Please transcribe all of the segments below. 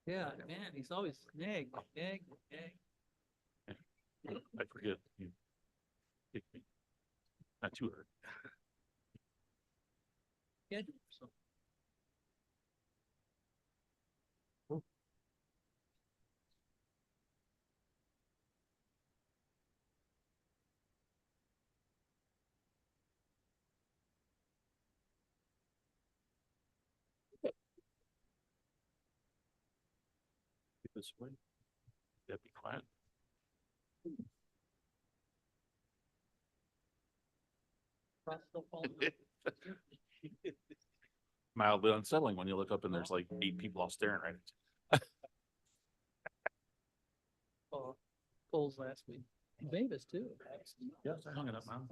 Yeah, man, he's always nag. I forget. You kick me. Not too hard. Yeah, so. This way. That'd be quiet. Mildly unsettling when you look up and there's like 8 people all staring right at Oh, polls last week. Davis too. you. Yes, I hung it up, man.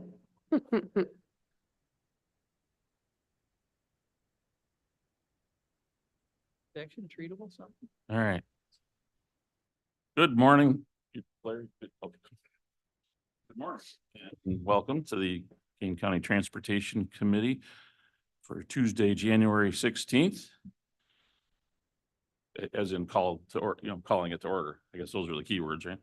Action treatable something? All right. Good morning. Larry. Good morning. And welcome to the Kane County Transportation Committee for Tuesday, January 16th. As in call to, or, calling it to order. I guess those are the key words, right?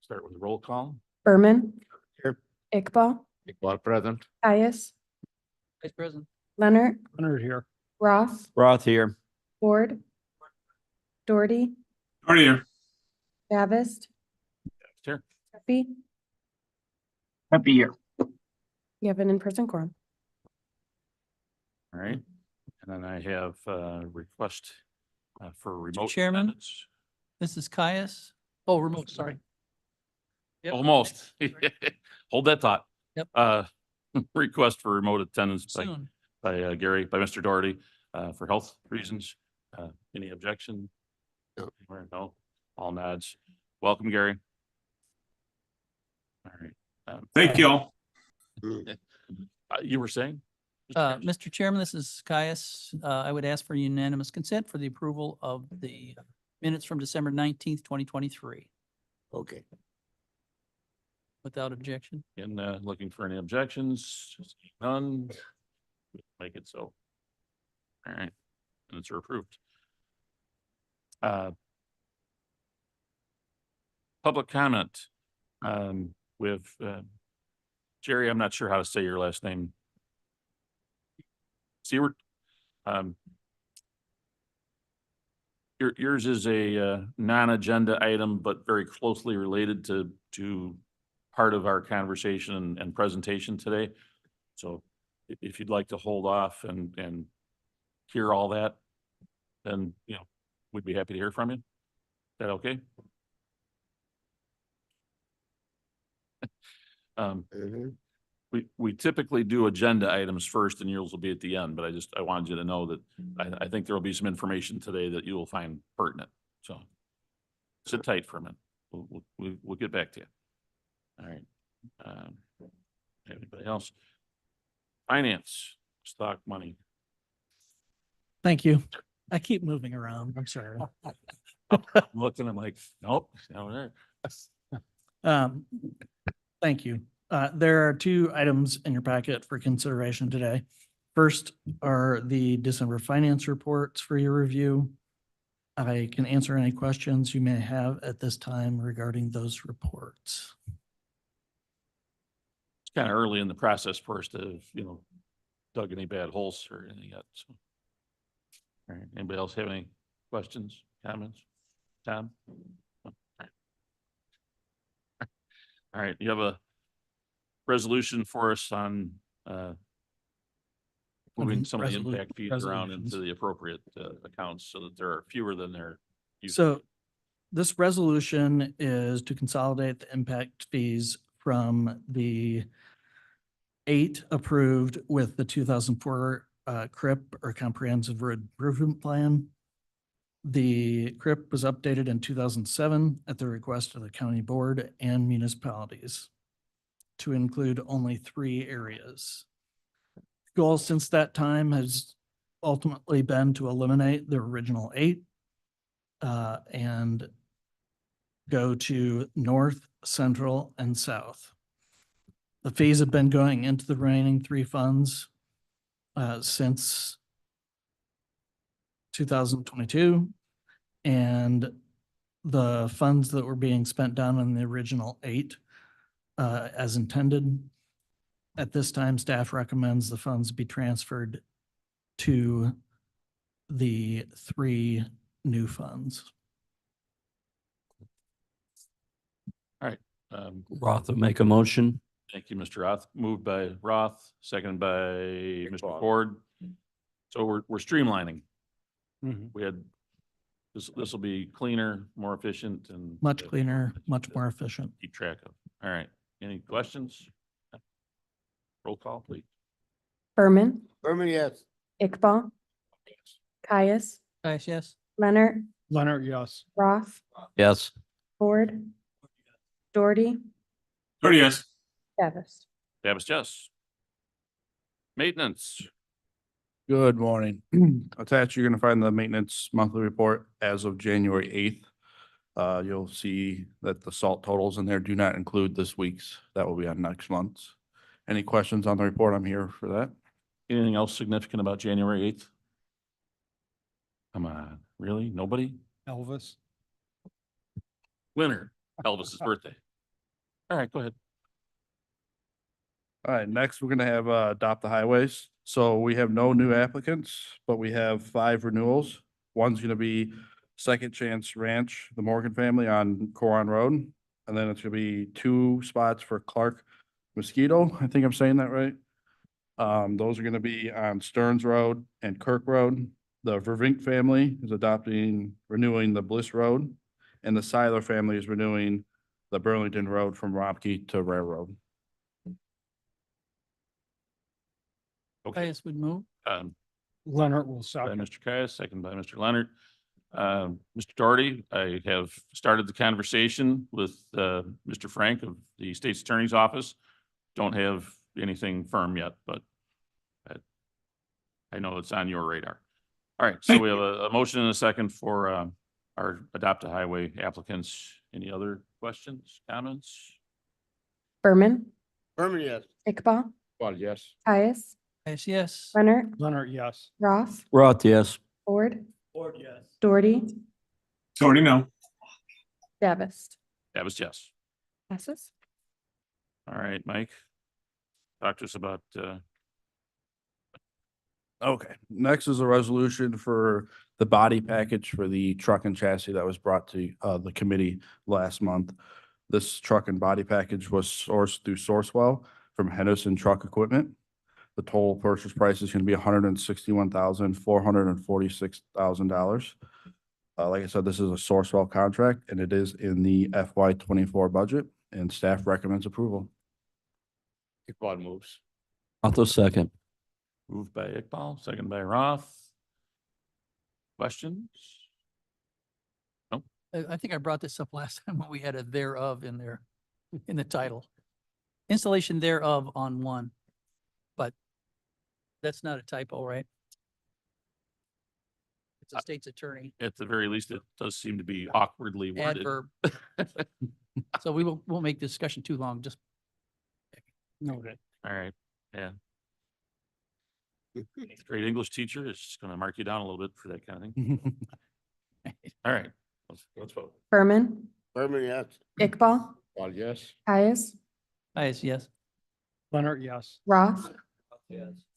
Start with the roll call. Berman. Here. Iqbal. Iqbal present. Caius. Vice President. Leonard. Leonard here. Roth. Roth here. Ford. Doherty. Already here. Davis. Here. Happy. Happy year. You have an in-person quorum. All right. And then I have a request for remote. Chairman? attendance. This is Caius. Oh, remote, sorry. Yep. Almost. Hold that thought. Yep. Request for remote attendance Soon. by Mr. Doherty, for health reasons. Any objection? No, all nods. Welcome, Gary. All right. Thank you all. You were saying? Mr. Chairman, this is Caius. I would ask for unanimous consent for the approval of the minutes from December 19th, 2023, Okay. without objection. And looking for any objections? None. Make it so. All right, minutes are approved. Public comment with Jerry. I'm not sure how to say your last name. Seward. Yours is a non-agenda item, but very closely related to part of our conversation and presentation today. So if you'd like to hold off and hear all that, then, we'd be happy to hear from you. Is that okay? We typically do agenda items first and yours will be at the end, but I wanted you to know that I think there will be some information today that you will find pertinent. So sit tight for a minute. We'll get back to you. All right. Anybody else? Finance, stock money. Thank you. I keep moving around. I'm sorry. I'm looking, I'm like, nope, no, there. Thank you. There are 2 items in your packet for consideration today. First are the December finance reports for your review. I can answer any questions you may have at this time regarding those reports. It's kind of early in the process for us to, dug any bad holes or anything yet. So. All right. Anybody else have any questions, comments? Tom? All right. You have a resolution for us on moving some of the impact fees around into the appropriate accounts so that there are fewer than there. So this resolution is to consolidate the impact fees from the 8 approved with the 2004 CRIP or Comprehensive Road Improvement Plan. The CRIP was updated in 2007 at the request of the county board and municipalities to include only 3 areas. The goal since that time has ultimately been to eliminate the original 8 and go to north, central, and south. The fees have been going into the remaining 3 funds since 2022. And the funds that were being spent down on the original 8 as intended. At this time, staff recommends the funds be transferred to the 3 new funds. Roth will make a motion. Thank you, Mr. Roth. Moved by Roth, seconded by Mr. Ford. So we're streamlining. We had, this will be cleaner, more efficient and. Much cleaner, much more efficient. Keep track of. All right. Any questions? Roll call, please. Berman, Berman, yes. Iqbal, Caius, Caius, yes. Leonard, Leonard, yes. Roth, Yes. Ford, Doherty, Doherty, yes. Davis. Davis, yes. Maintenance. Good morning. Attached, you're gonna find the maintenance monthly report as of January 8th. You'll see that the salt totals in there do not include this week's. That will be on next month's. Any questions on the report? I'm here for that. Anything else significant about January 8th? Come on, really? Nobody? Elvis. Winter, Elvis's birthday. All right, go ahead. All right, next, we're gonna have adopt the highways. So we have no new applicants, but we have 5 renewals. One's gonna be Second Chance Ranch, the Morgan family on Coron Road. And then it's gonna be 2 spots for Clark Mosquito. I think I'm saying that right. Those are gonna be on Stearns Road and Kirk Road. The Vervink family is renewing the Bliss Road. And the Seiler family is renewing the Burlington Road from Rompke to Railroad. Okay. Caius would move. Leonard will By second. Mr. Caius, second by Mr. Leonard. Mr. Doherty, I have started the conversation with Mr. Frank of the State's Attorney's Office. Don't have anything firm yet, but I know it's on your radar. All right, so we have a motion and a second for our Adopt a Highway applicants. Any other questions, comments? Berman, Berman, yes. Iqbal, Well, yes. Caius, Caius, yes. Leonard, Leonard, yes. Roth, Roth, yes. Ford, Ford, yes. Doherty, Doherty, no. Davis. That was yes. Passes. All right, Mike. Talk to us about, Okay, next is a resolution for the body package for the truck and chassis that was brought to the committee last month. This truck and body package was sourced through Sourcewell from Henderson Truck Equipment. The total purchase price is gonna be $161,446,000. Like I said, this is a Sourcewell contract and it is in the FY 24 budget and staff recommends approval. Iqbal moves. Roth will second. Moved by Iqbal, second by Roth. Questions? I think I brought this up last time when we had a thereof in there, in the title. Installation thereof on 1. But that's not a typo, right? It's a state's attorney At the very least, it does seem to be awkwardly worded. adverb. So won't make discussion too long, just. Noted. All right, yeah. Great English teacher is just gonna mark you down a little bit for that kind of thing. All right, let's vote. Berman, Berman, yes. Iqbal, Well, yes. Caius, Caius, yes. Leonard, yes. Roth,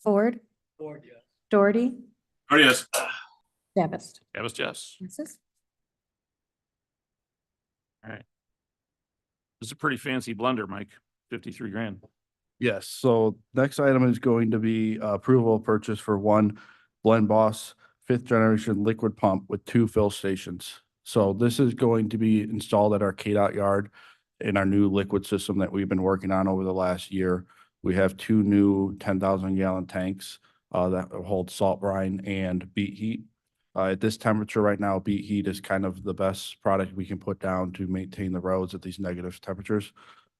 Ford, Ford, yes. Doherty, Doherty, yes. Davis. That was yes. Passes. It's a pretty fancy blender, Mike. 53 grand. Yes, so next item is going to be approval of purchase for 1 Blend Boss 5th generation liquid pump with 2 fill stations. So this is going to be installed at our KDOT yard in our new liquid system that we've been working on over the last year. We have 2 new 10,000 gallon tanks that hold salt brine and beet heat. At this temperature right now, beet heat is kind of the best product we can put down to maintain the roads at these negative temperatures.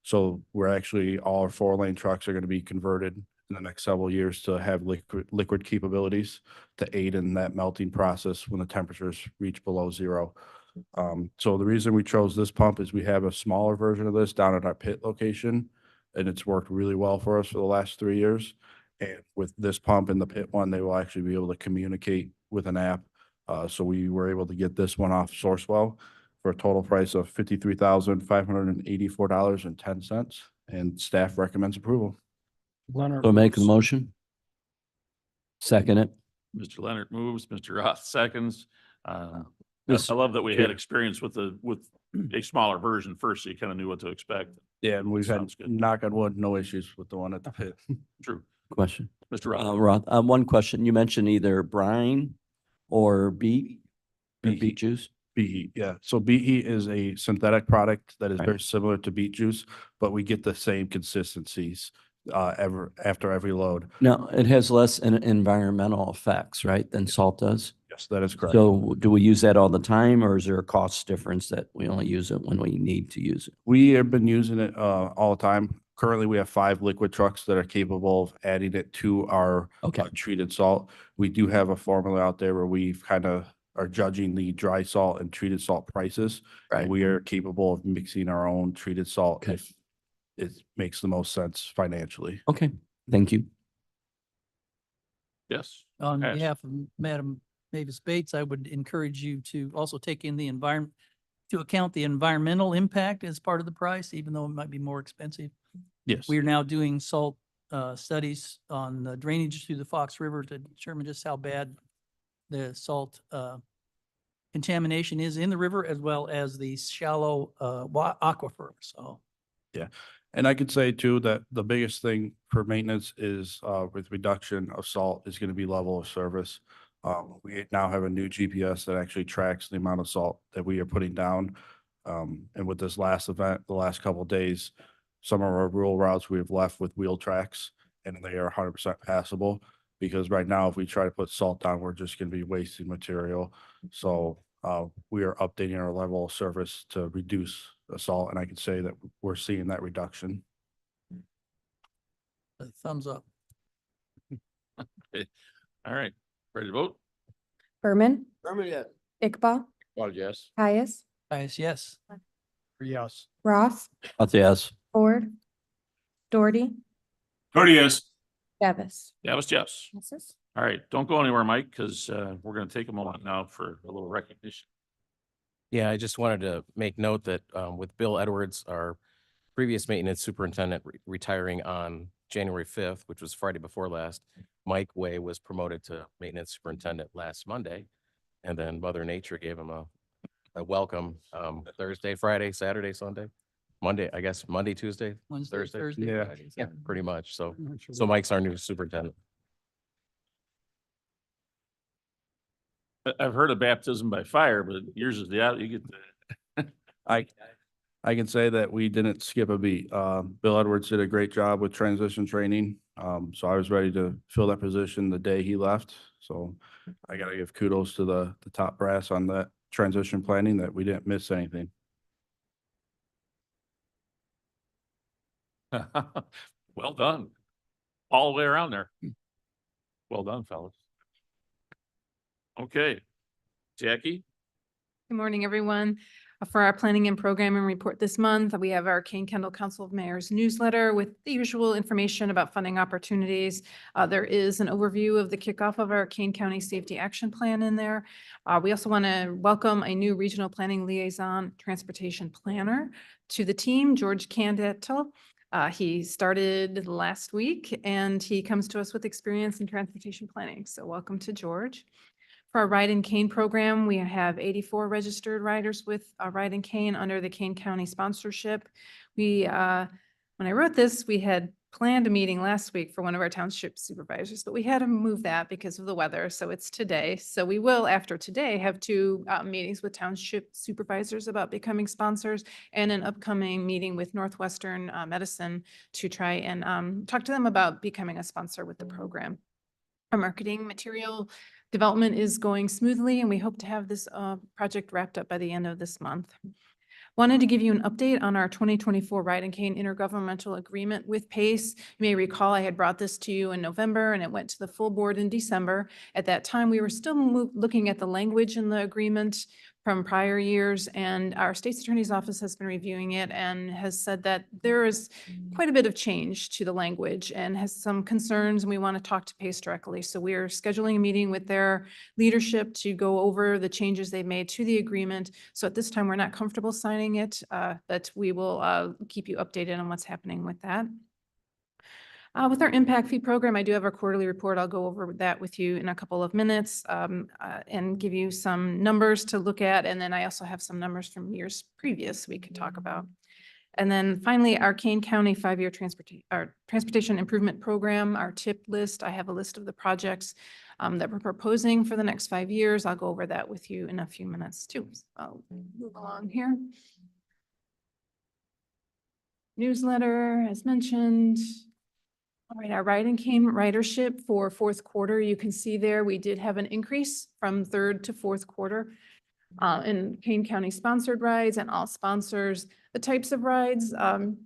So we're actually, all our 4-lane trucks are going to be converted in the next several years to have liquid capabilities to aid in that melting process when the temperatures reach below 0. So the reason we chose this pump is we have a smaller version of this down at our pit location, and it's worked really well for us for the last 3 years. And with this pump and the pit one, they will actually be able to communicate with an app So we were able to get this one off Sourcewell for a total price of $53,584.10, and staff recommends approval. Leonard. So make the moves. motion. Second it. Mr. Leonard moves, Mr. Roth seconds. This- I love that we had Yeah. experience with a smaller version first, so you kind of knew what to expect. Yeah, and we've had, Sounds good. knock on wood, no issues with the one at the pit. True. Question. Mr. Roth. Roth, one question. You mentioned either brine or beet, or Beet. beet juice. Beet heat, yeah. So beet heat is a synthetic product that is Right. very similar to beet juice, but we get the same consistencies after every load. Now, it has less environmental effects, right, than salt does? Yes, that is correct. So do we use that all the time, or is there a cost difference that we only use it when we need to use it? We have been using it all the time. Currently, we have 5 liquid trucks that are capable of adding it to our Okay, treated salt. We do have a formula out there where we kind of are judging the dry salt and treated salt prices. right. And we are capable of mixing our own treated salt Okay. if it makes the most sense financially. Okay, thank you. Yes. On Pass. behalf of Madam Mavis Bates, I would encourage you to also take in the environment, to account the environmental impact as part of the price, even though it might be more expensive. Yes. We are now doing salt studies on the drainage through the Fox River to determine just how bad the salt contamination is in the river, as well as the shallow aquifer. So And I could say too, that the biggest thing for maintenance is with reduction of salt is going to be level of service. We now have a new GPS that actually tracks the amount of salt that we are putting down. And with this last event, the last couple of days, some of our rural routes we have left with wheel tracks and they are 100% passable. Because right now, if we try to put salt down, we're just going to be wasting material. So we are updating our level of service to reduce the salt, and I can say that we're seeing that reduction. thumbs up. All right. Ready to vote? Berman, Berman, yes. Iqbal, Well, yes. Caius, Yes. Yes. Roth, Roth, yes. Ford, Doherty, Doherty, yes. Davis. Yes. Misses? All right. Don't go anywhere, Mike, because we're going to take a moment now for a little recognition. Yeah, I just wanted to make note that with Bill Edwards, our previous maintenance superintendent retiring on January 5th, which was Friday before last, Mike Way was promoted to maintenance superintendent last Monday. And then Mother Nature gave him a welcome Thursday, Friday, Saturday, Sunday, Monday, I guess, Monday, Tuesday, Wednesday, Thursday. Thursday. Yeah. Friday, Yeah, Saturday. pretty much. So Mike's our new superintendent. I've heard of baptism by fire, but yours is you get the. I can say that we didn't skip a beat. Bill Edwards did a great job with transition training. So I was ready to fill that position the day he left. So I got to give kudos to the top brass on that transition planning, that we didn't miss anything. Well done. All the way around there. Well done, fellas. Okay. Jackie? Good morning, everyone. For our planning and programming report this month, we have our Kane Kendall Council of Mayors newsletter with the usual information about funding opportunities. There is an overview of the kickoff of our Kane County Safety Action Plan in there. We also want to welcome a new regional planning liaison transportation planner to the team, George Candetel. He started last week and he comes to us with experience in transportation planning. So welcome to George. For our Ride and Cane program, we have 84 registered riders with Ride and Cane under the Kane County sponsorship. We, when I wrote this, we had planned a meeting last week for one of our township supervisors, but we had to move that because of the weather. So it's today. So we will, after today, have 2 meetings with township supervisors about becoming sponsors and an upcoming meeting with Northwestern Medicine to try and talk to them about becoming a sponsor with the program. Our marketing material development is going smoothly, and we hope to have this project wrapped up by the end of this month. Wanted to give you an update on our 2024 Ride and Cane intergovernmental agreement with PACE. You may recall I had brought this to you in November, and it went to the full board in December. At that time, we were still looking at the language in the agreement. from prior years, and our state's attorney's office has been reviewing it and has said that there is quite a bit of change to the language and has some concerns, and we want to talk to PACE directly. So we are scheduling a meeting with their leadership to go over the changes they made to the agreement. So at this time, we're not comfortable signing it, but we will keep you updated on what's happening with that. With our impact fee program, I do have our quarterly report. I'll go over that with you in a couple of minutes and give you some numbers to look at. And then I also have some numbers from years previous we could talk about. And then finally, our Kane County 5-year transportation improvement program, our tip list. I have a list of the projects that we're proposing for the next 5 years. I'll go over that with you in a few minutes too. So I'll move along here. Newsletter, as mentioned. All right, our Ride and Cane ridership for fourth quarter, you can see there, we did have an increase from third to fourth quarter in Kane County sponsored rides and all sponsors. The types of rides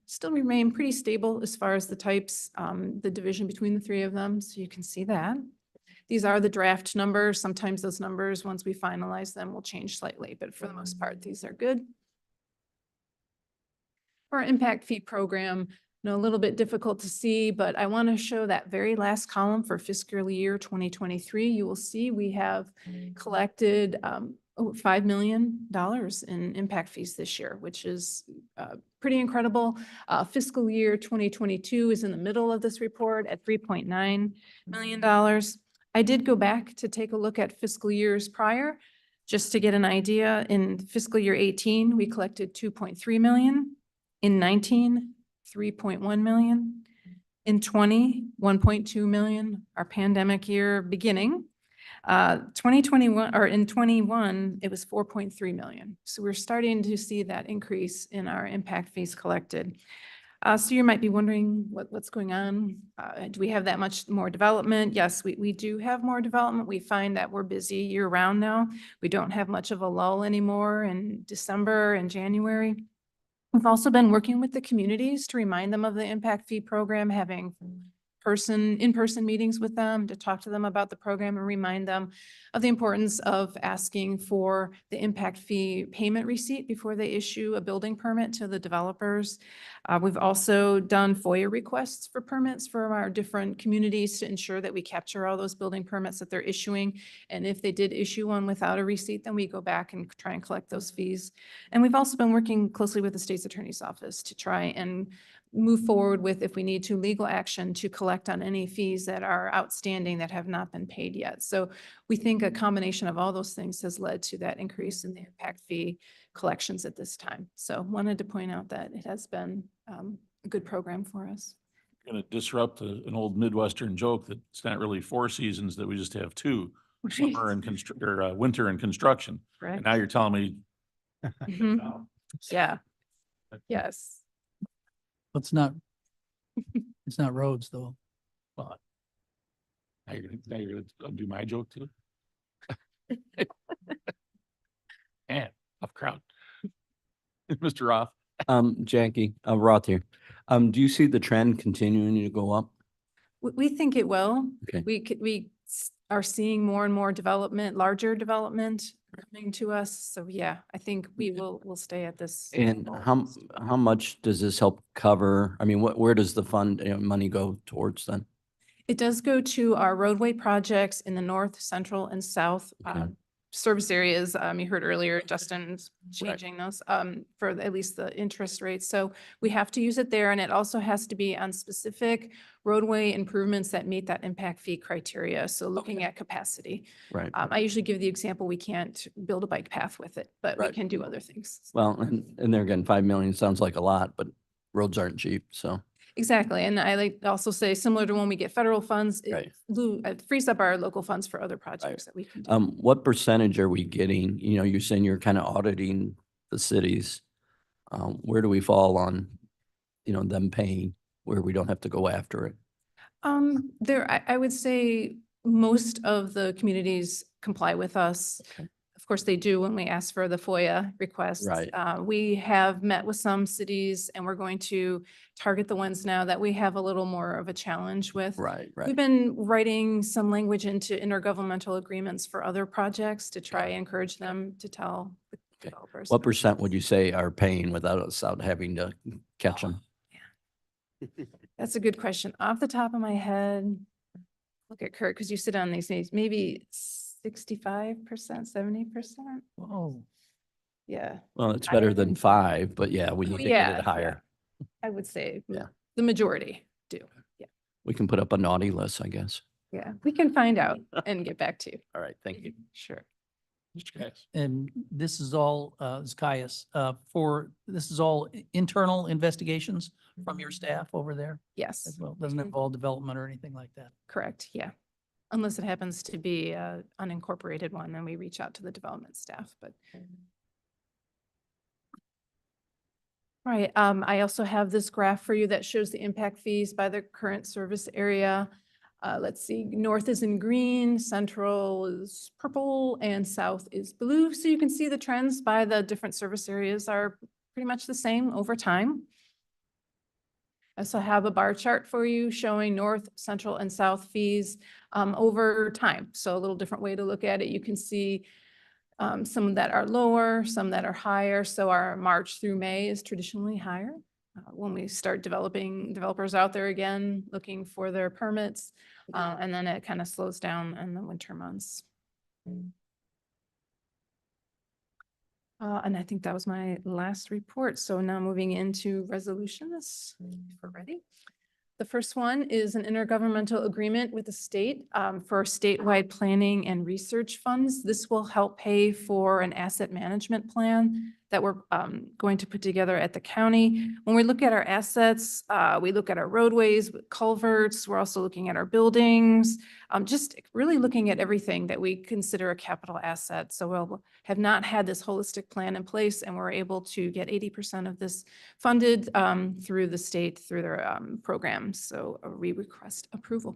still remain pretty stable as far as the types, the division between the three of them. So you can see that. These are the draft numbers. Sometimes those numbers, once we finalize them, will change slightly, but for the most part, these are good. For our impact fee program, a little bit difficult to see, but I want to show that very last column for fiscal year 2023. You will see we have collected over $5 million in impact fees this year, which is pretty incredible. Fiscal year 2022 is in the middle of this report at $3.9 million. I did go back to take a look at fiscal years prior, just to get an idea. In fiscal year 18, we collected 2.3 million. In 19, 3.1 million. In 20, 1.2 million, our pandemic year beginning. 2021, or in 21, it was 4.3 million. So we're starting to see that increase in our impact fees collected. So you might be wondering what's going on. Do we have that much more development? Yes, we do have more development. We find that we're busy year round now. We don't have much of a lull anymore in December and January. We've also been working with the communities to remind them of the impact fee program, having in-person meetings with them to talk to them about the program and remind them of the importance of asking for the impact fee payment receipt before they issue a building permit to the developers. We've also done FOIA requests for permits from our different communities to ensure that we capture all those building permits that they're issuing. And if they did issue one without a receipt, then we go back and try and collect those fees. And we've also been working closely with the state's attorney's office to try and move forward with, if we need to, legal action to collect on any fees that are outstanding that have not been paid yet. So we think a combination of all those things has led to that increase in the impact fee collections at this time. So wanted to point out that it has been a good program for us. Going to disrupt an old Midwestern joke that it's not really 4 seasons, that we just have 2, summer and winter and construction. And Correct. now you're telling me. Mhm. Yeah. Yes. It's not roads though. Well, now you're gonna do my joke too? Man, tough crowd. Mr. Roth. Jackie, Roth here. Do you see the trend continuing to go up? We think it will. Okay. We are seeing more and more development, larger development coming to us. So yeah, I think we'll stay at this. And how much does this help cover? I mean, where does the fund money go towards then? It does go to our roadway projects in the north, central, and south Okay. service areas. You heard earlier, Justin's changing those for at least the interest rates. So we have to use it there, and it also has to be on specific roadway improvements that meet that impact fee criteria. So looking at capacity. Right. I usually give the example, we can't build a bike path with it, but we Right. can do other things. Well, and there again, 5 million sounds like a lot, but roads aren't cheap, so. Exactly. And I like to also say, similar to when we get federal funds, Right. it frees up our local funds for other projects that we can do. What percentage are we getting? You're saying you're kind of auditing the cities. Where do we fall on, them paying where we don't have to go after it? I would say most of the communities comply with us. Okay. Of course, they do when we ask for the FOIA requests. Right. We have met with some cities and we're going to target the ones now that we have a little more of a challenge with. Right, We've right. been writing some language into intergovernmental agreements for other projects to try Got it. and encourage them to tell the Okay. developers. What percent would you say are paying without us out having to catch them? That's a good question. Off the top of my head, look at Kurt, because you sit on these names, maybe 65%, 70%. Oh, Yeah, Well, it's better than 5, but yeah, we need to get Yeah, it higher. I would say Yeah. the majority do. Yeah, We can put up a naughty list, I guess. yeah, we can find out and get back to you. All right, thank you. Sure. Mr. Caius. and this is all, Caius, this is all internal investigations from your staff over there Yes, as well. Doesn't Mhm. involve development or anything like that. correct. Yeah. Unless it happens to be a unincorporated one, then we reach out to the development staff, but. All right, I also have this graph for you that shows the impact fees by the current service area. Let's see, north is in green, central is purple, and south is blue. So you can see the trends by the different service areas are pretty much the same over time. I also have a bar chart for you showing north, central, and south fees over time. So a little different way to look at it. You can see some that are lower, some that are higher. So our March through May is traditionally higher. When we start developers out there again, looking for their permits, and then it kind of slows down in the winter months. And I think that was my last report. So now moving into resolutions, if we're ready. The first one is an intergovernmental agreement with the state for statewide planning and research funds. This will help pay for an asset management plan that we're going to put together at the county. When we look at our assets, we look at our roadways, culverts. We're also looking at our buildings, just really looking at everything that we consider a capital asset. So we'll have not had this holistic plan in place, and we're able to get 80% of this funded through the state, through their programs. So we request approval.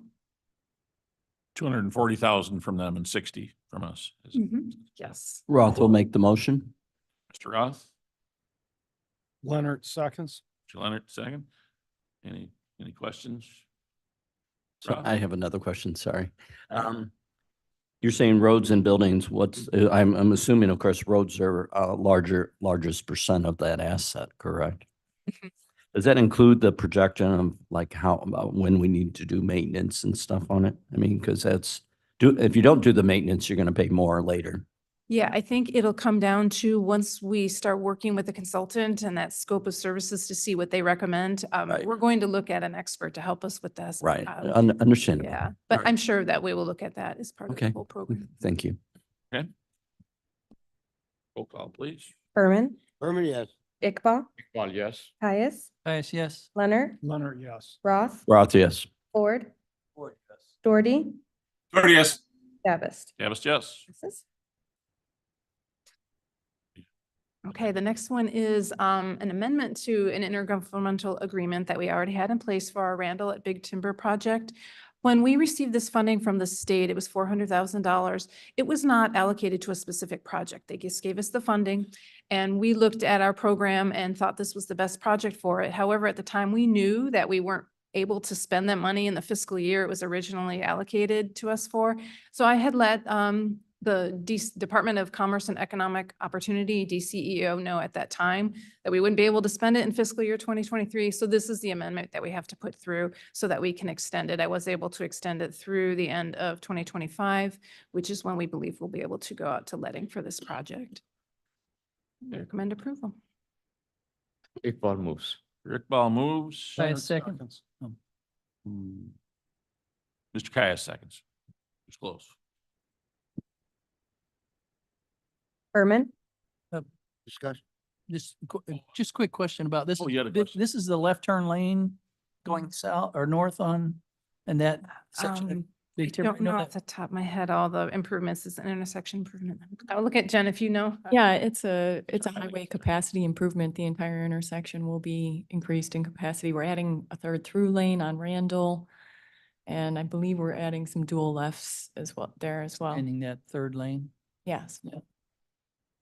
240,000 from them and 60 from us. Yes. Roth will make the motion. Mr. Roth, Leonard seconds. Mr. Leonard, second. Any questions? So Roth? I have another question, sorry. You're saying roads and buildings, I'm assuming, of course, roads are largest percent of that asset, correct? Mhm. Does that include the projection of like how, about when we need to do maintenance and stuff on it? I mean, because if you don't do the maintenance, you're going to pay more later. Yeah, I think it'll come down to once we start working with the consultant and that scope of services to see what they recommend. Right. We're going to look at an expert to help us with this. Right, Yeah, understandable. but Alright. I'm sure that we will look at that as part of the Okay. whole program. Thank you. Roll call, please. Berman, Berman, yes. Iqbal, Iqbal, yes. Caius, Caius, yes. Leonard, Leonard, yes. Roth, Roth, yes. Ford, Doherty, Doherty, yes. Davis. Davis, yes. Passes. Okay, the next one is an amendment to an intergovernmental agreement that we already had in place for our Randall at Big Timber project. When we received this funding from the state, it was $400,000. It was not allocated to a specific project. They just gave us the funding, and we looked at our program and thought this was the best project for it. However, at the time, we knew that we weren't able to spend that money in the fiscal year it was originally allocated to us for. So I had let the Department of Commerce and Economic Opportunity, DCEO, know at that time that we wouldn't be able to spend it in fiscal year 2023. So this is the amendment that we have to put through so that we can extend it. I was able to extend it through the end of 2025, which is when we believe we'll be able to go out to letting for this project. I recommend approval. Iqbal moves. Rick Ball moves. Caius, second. Mr. Caius, seconds. It's close. Berman, Discussion. Just quick question about this. Oh, you had a Thi- question. This is the left turn lane going south or north on, and that section of Big I Timber. don't know off the top of my head, all the improvements is an intersection improvement. I'll look at Jen if you know. Yeah, it's a highway capacity improvement. The entire intersection will be increased in capacity. We're adding a third through lane on Randall. And I believe we're adding some dual lefts as well there as well. Ending that third lane. Yes.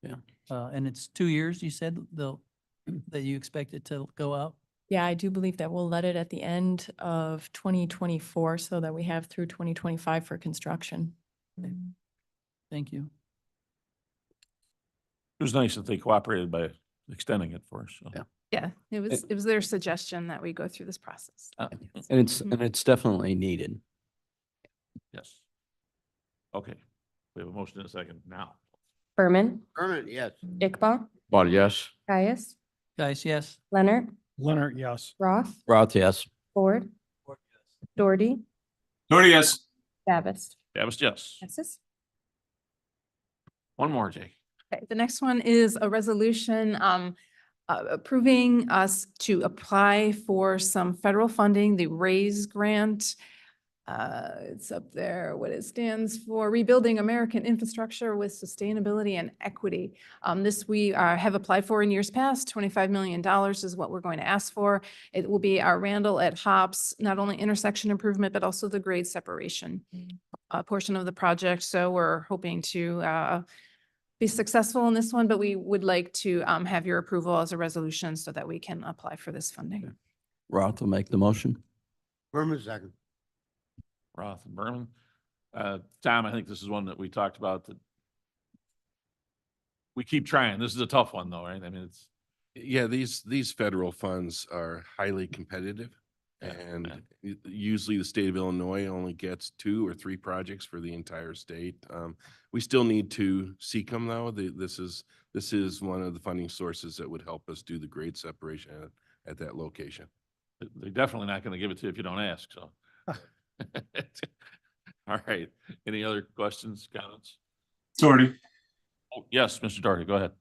Yeah. And it's 2 years, you said, that you expect it to go out? Yeah, I do believe that we'll let it at the end of 2024 so that we have through 2025 for construction. Thank you. It was nice that they cooperated by extending it for us, so. Yeah. Yeah, it was their suggestion that we go through this process. And it's definitely needed. Yes. Okay, we have a motion in a second now. Berman, Herman, yes. Iqbal, Ball, yes. Caius, Guys, yes? Leonard, Leonard, yes. Roth, Roth, yes. Ford, Doherty, Yes. Davis. Davis, yes. Passes. One more, Jake. Okay, the next one is a resolution approving us to apply for some federal funding, the RAISE grant. It's up there, what it stands for, Rebuilding American Infrastructure with Sustainability and Equity. This we have applied for in years past. $25 million is what we're going to ask for. It will be our Randall at Hops, not only intersection improvement, but also the grade separation portion of the project. So we're hoping to be successful in this one, but we would like to have your approval as a resolution so that we can apply for this funding. Roth will make the motion. Herman, second. Roth and Berman. Tom, I think this is one that we talked about that we keep trying. This is a tough one though, right? I mean, it's. Yeah, these federal funds are highly competitive. Yeah, And usually the state of Illinois only gets 2 or 3 projects for the entire state. We still need to seek them though. This is one of the funding sources that would help us do the grade separation at that location. They're definitely not going to give it to you if you don't ask, so. All right. Any other questions, comments? Doherty. Oh, yes, Mr. Doherty, go ahead.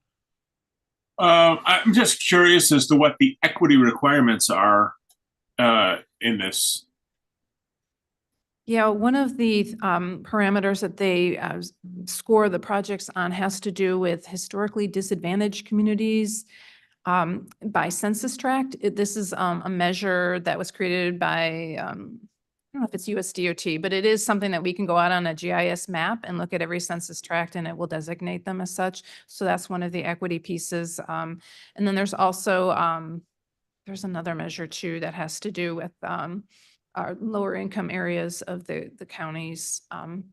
I'm just curious as to what the equity requirements are in this. Yeah, one of the parameters that they score the projects on has to do with historically disadvantaged communities by census tract. This is a measure that was created by, I don't know if it's USDOT, but it is something that we can go out on a GIS map and look at every census tract and it will designate them as such. So that's one of the equity pieces. And then there's also, there's another measure too that has to do with our lower income areas of the counties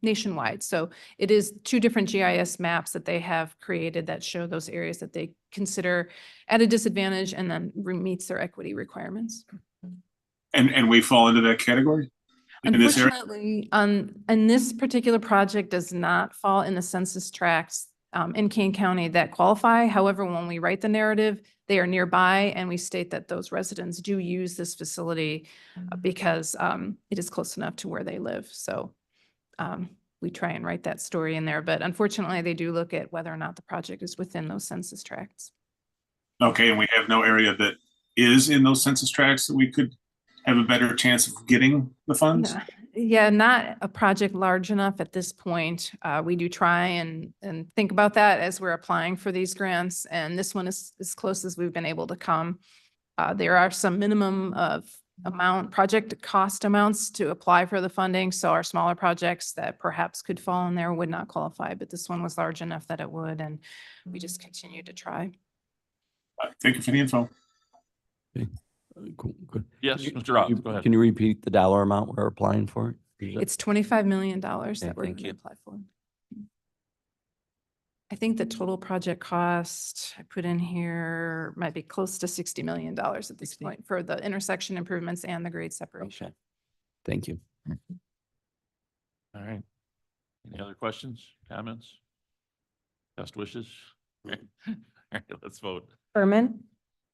nationwide. So it is 2 different GIS maps that they have created that show those areas that they consider at a disadvantage and then meets their equity requirements. And we fall into that category? In this area? Unfortunately, and this particular project does not fall in the census tracts in Kane County that qualify. However, when we write the narrative, they are nearby and we state that those residents do use this facility because it is close enough to where they live. So we try and write that story in there, but unfortunately they do look at whether or not the project is within those census tracts. Okay, and we have no area that is in those census tracts that we could have a better chance of getting the funds? Yeah, not a project large enough at this point. We do try and think about that as we're applying for these grants, and this one is as close as we've been able to come. There are some minimum of project cost amounts to apply for the funding, so our smaller projects that perhaps could fall in there would not qualify, but this one was large enough that it would, and we just continue to try. Thank you for the info. Okay. Cool. Good. Yes, Can you- Mr. Roth, go ahead. Can you repeat the dollar amount we're applying for? Is that- It's $25 million that we're thank going to you. apply for. I think the total project cost I put in here might be close to $60 million at this 60? point for the intersection improvements and the grade separation. Okay. Thank you. All right. Any other questions, comments? Best wishes? All right, let's vote. Berman,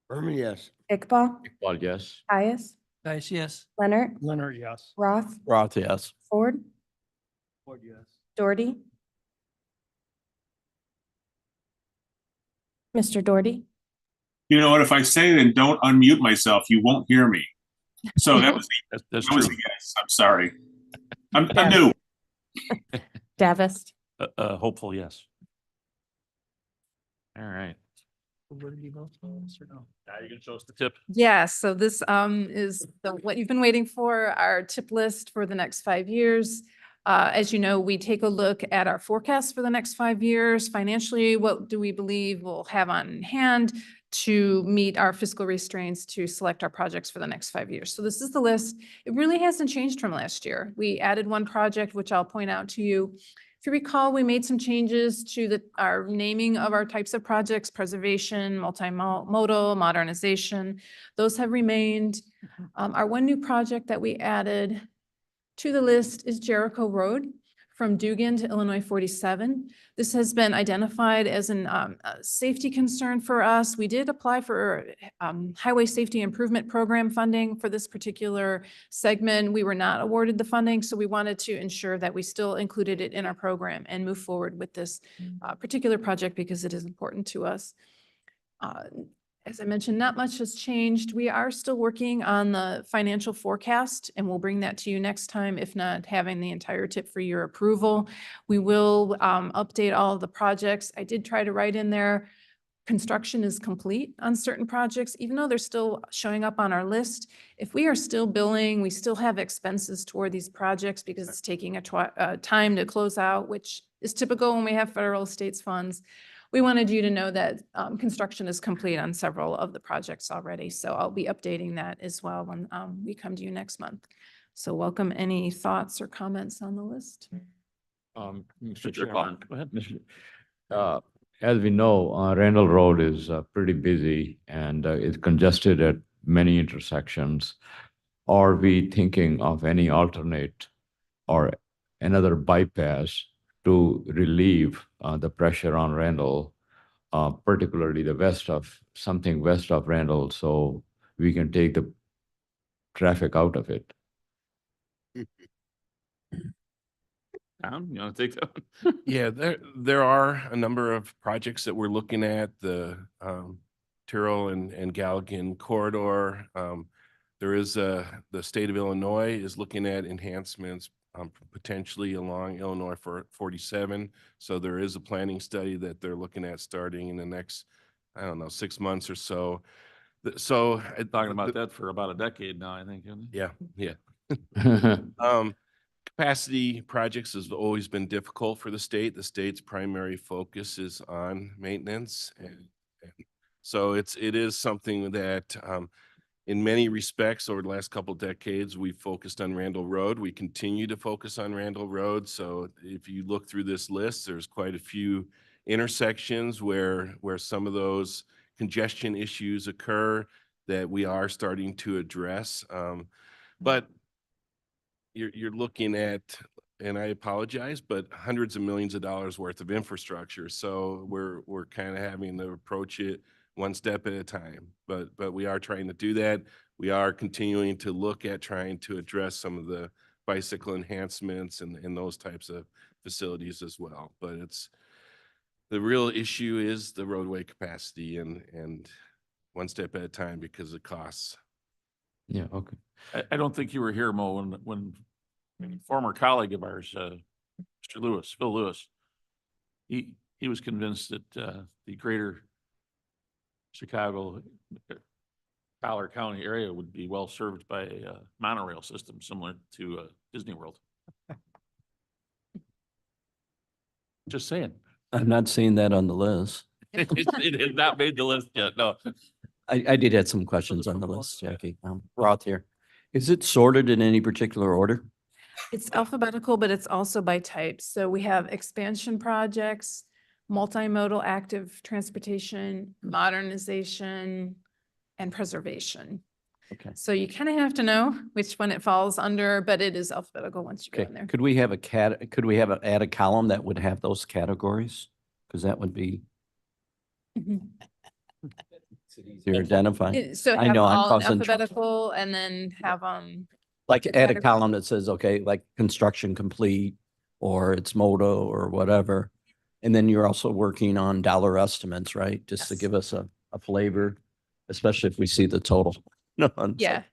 Herman, yes. Iqbal, Ball, yes. Caius, Guys, yes? Leonard, Leonard, yes. Roth, Roth, yes. Ford, Doherty. Mr. Doherty, You know what, if I say it and don't unmute myself, you won't hear me. So that was, That's that was a true. guess. I'm sorry. I'm Yeah. new. Davis, Hopeful, yes. All right. Where did you vote? Yes or no? Now you can show us the tip. Yeah, so this is what you've been waiting for, our tip list for the next 5 years. As you know, we take a look at our forecast for the next 5 years. Financially, what do we believe we'll have on hand to meet our fiscal restraints to select our projects for the next 5 years? So this is the list. It really hasn't changed from last year. We added one project, which I'll point out to you. If you recall, we made some changes to our naming of our types of projects: preservation, multimodal, modernization. Those have remained. Our one new project that we added to the list is Jericho Road from Dugan to Illinois 47. This has been identified as a safety concern for us. We did apply for Highway Safety Improvement Program funding for this particular segment. We were not awarded the funding, so we wanted to ensure that we still included it in our program and move forward with this particular project because it is important to us. As I mentioned, not much has changed. We are still working on the financial forecast, and we'll bring that to you next time, if not having the entire tip for your approval. We will update all of the projects. I did try to write in there, construction is complete on certain projects, even though they're still showing up on our list. If we are still billing, we still have expenses toward these projects because it's taking a time to close out, which is typical when we have federal estates funds. We wanted you to know that construction is complete on several of the projects already. So I'll be updating that as well when we come to you next month. So welcome any thoughts or comments on the list. Mr. Mr. Chairman, Chairman, go ahead. as we know, Randall Road is pretty busy and it's congested at many intersections. Are we thinking of any alternate or another bypass to relieve the pressure on Randall, particularly the west of Randall, so we can take the traffic out of it? Tom, you want to take that one? Yeah, there are a number of projects that we're looking at, the Tyrrell and Galligan corridor. There is the state of Illinois is looking at enhancements potentially along Illinois 47. So there is a planning study that they're looking at starting in the next, 6 months or so. So Talking about that for about a decade now, I think. Isn't it? yeah. Capacity projects has always been difficult for the state. The state's primary focus is on maintenance. And so it is something that in many respects over the last couple of decades, we've focused on Randall Road. We continue to focus on Randall Road. So if you look through this list, there's quite a few intersections where some of those congestion issues occur that we are starting to address. But you're looking at, and I apologize, but hundreds of millions of dollars worth of infrastructure. So we're kind of having to approach it one step at a time, but we are trying to do that. We are continuing to look at trying to address some of the bicycle enhancements and those types of facilities as well. But the real issue is the roadway capacity and one step at a time because of costs. Yeah, okay. I don't think you were here, Mo, when a former colleague of ours, Mr. Phil Lewis, he was convinced that the greater Chicago, Collier County area would be well served by a monorail system similar to Disney World. Just saying. I'm not seeing that on the list. It had not made the list yet, no. I did have some questions on the list, Jackie. Roth here. Is it sorted in any particular order? It's alphabetical, but it's also by type. So we have expansion projects, multimodal active transportation, modernization, and preservation. Okay. So you kind of have to know which one it falls under, but it is alphabetical once you go Okay. in there. Could we have add a column that would have those categories? Because that would be Mhm. easier to identify. So I have know, I'm all in causing trouble. alphabetical and then have Like the add a category. column that says, okay, like construction complete, or it's moto or whatever. And then you're also working on dollar estimates, right? Just to Yes. give us a flavor, especially if we see the total. No, Yeah.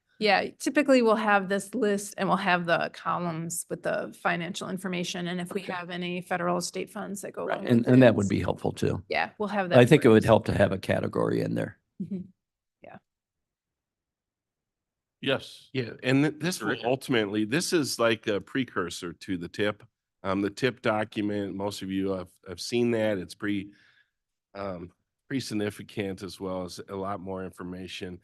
Typically we'll have this list and we'll have the columns with the financial information. And if we have any federal or state funds that go along with and that it, would be helpful too. yeah, we'll have that. I think it for would you. help to have a category in there. Mhm. Yes. Yeah, and this will Rick? ultimately, this is like a precursor to the tip. The tip document, most of you have seen that. It's pretty significant, as well as a lot more information.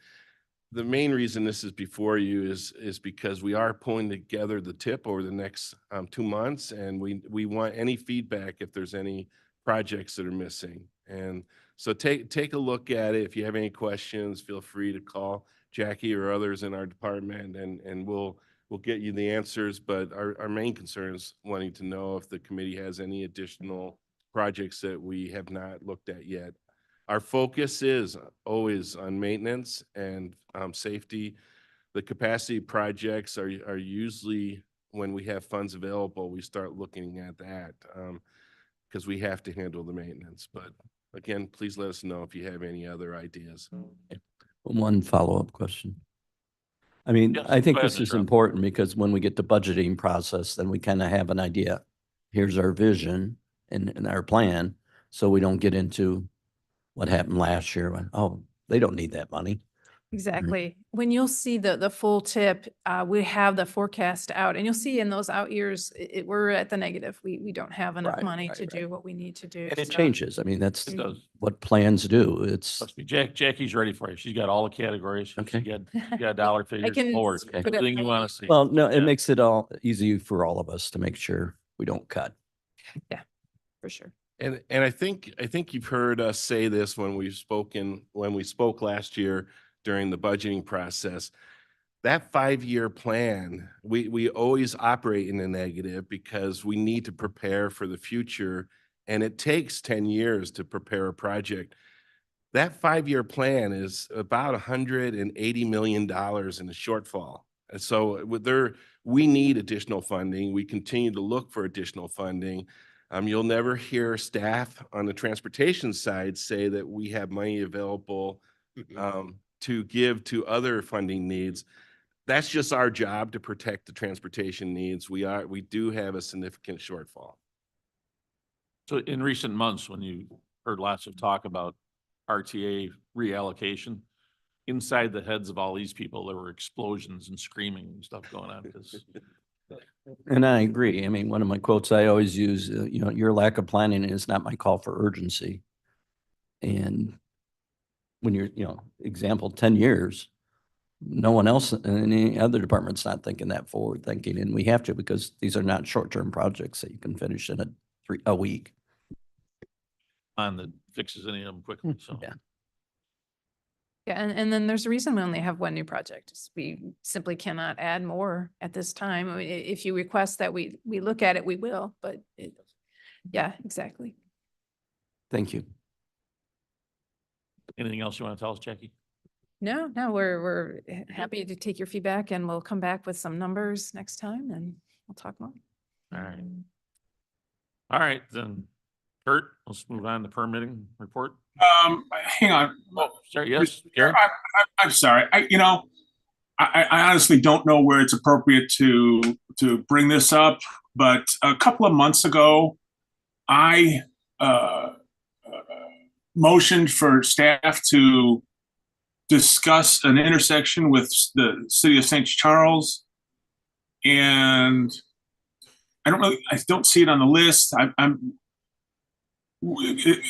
The main reason this is before you is because we are pulling together the tip over the next 2 months, and we want any feedback if there's any projects that are missing. And so take a look at it. If you have any questions, feel free to call Jackie or others in our department, and we'll get you the answers. But our main concern is wanting to know if the committee has any additional projects that we have not looked at yet. Our focus is always on maintenance and safety. The capacity projects are usually, when we have funds available, we start looking at that because we have to handle the maintenance. But again, please let us know if you have any other ideas. One follow-up question. I mean, Yes, I think go ahead, this is Mr. Rob. important because when we get to budgeting process, then we kind of have an idea. Here's our vision and our plan, so we don't get into what happened last year when, oh, they don't need that money. Exactly. When you'll see the full tip, we have the forecast out, and you'll see in those out years, we're at the negative. We don't have enough Right, money right, to right. do what we need to do. And it so- changes. I mean, that's It does. what plans do. It's, Must be Jackie's ready for you. She's got all the categories. Okay. She got dollar figures, can forward, put it- everything you want to see. well, no, it Yeah. makes it all easy for all of us to make sure we don't cut. For sure. And I think you've heard us say this when we spoke last year during the budgeting process. That 5-year plan, we always operate in the negative because we need to prepare for the future, and it takes 10 years to prepare a project. That 5-year plan is about $180 million in a shortfall. And so we need additional funding. We continue to look for additional funding. You'll never hear staff on the transportation side say that we have money available to give to other funding needs. That's just our job, to protect the transportation needs. We do have a significant shortfall. So in recent months, when you heard lots of talk about RTA reallocation, inside the heads of all these people, there were explosions and screaming and stuff going on because And I agree. I mean, one of my quotes I always use, your lack of planning is not my call for urgency. And when you're, example, 10 years, no one else in any other department's not thinking that forward thinking. And we have to, because these are not short-term projects that you can finish in a week. on that fixes any of them quickly, so. Yeah. Yeah, and then there's a reason we only have one new project. We simply cannot add more at this time. I mean, if you request that we look at it, we will, but yeah, exactly. Thank you. Anything else you want to tell us, Jackie? No, we're happy to take your feedback, and we'll come back with some numbers next time, and we'll talk more. All right. All right, then, Kurt, let's move on to permitting report. Hang on. Oh, sorry, yes, Gary? I'm sorry. I honestly don't know where it's appropriate to bring this up, but a couple of months ago, I motioned for staff to discuss an intersection with the city of St. Charles, and I don't see it on the list.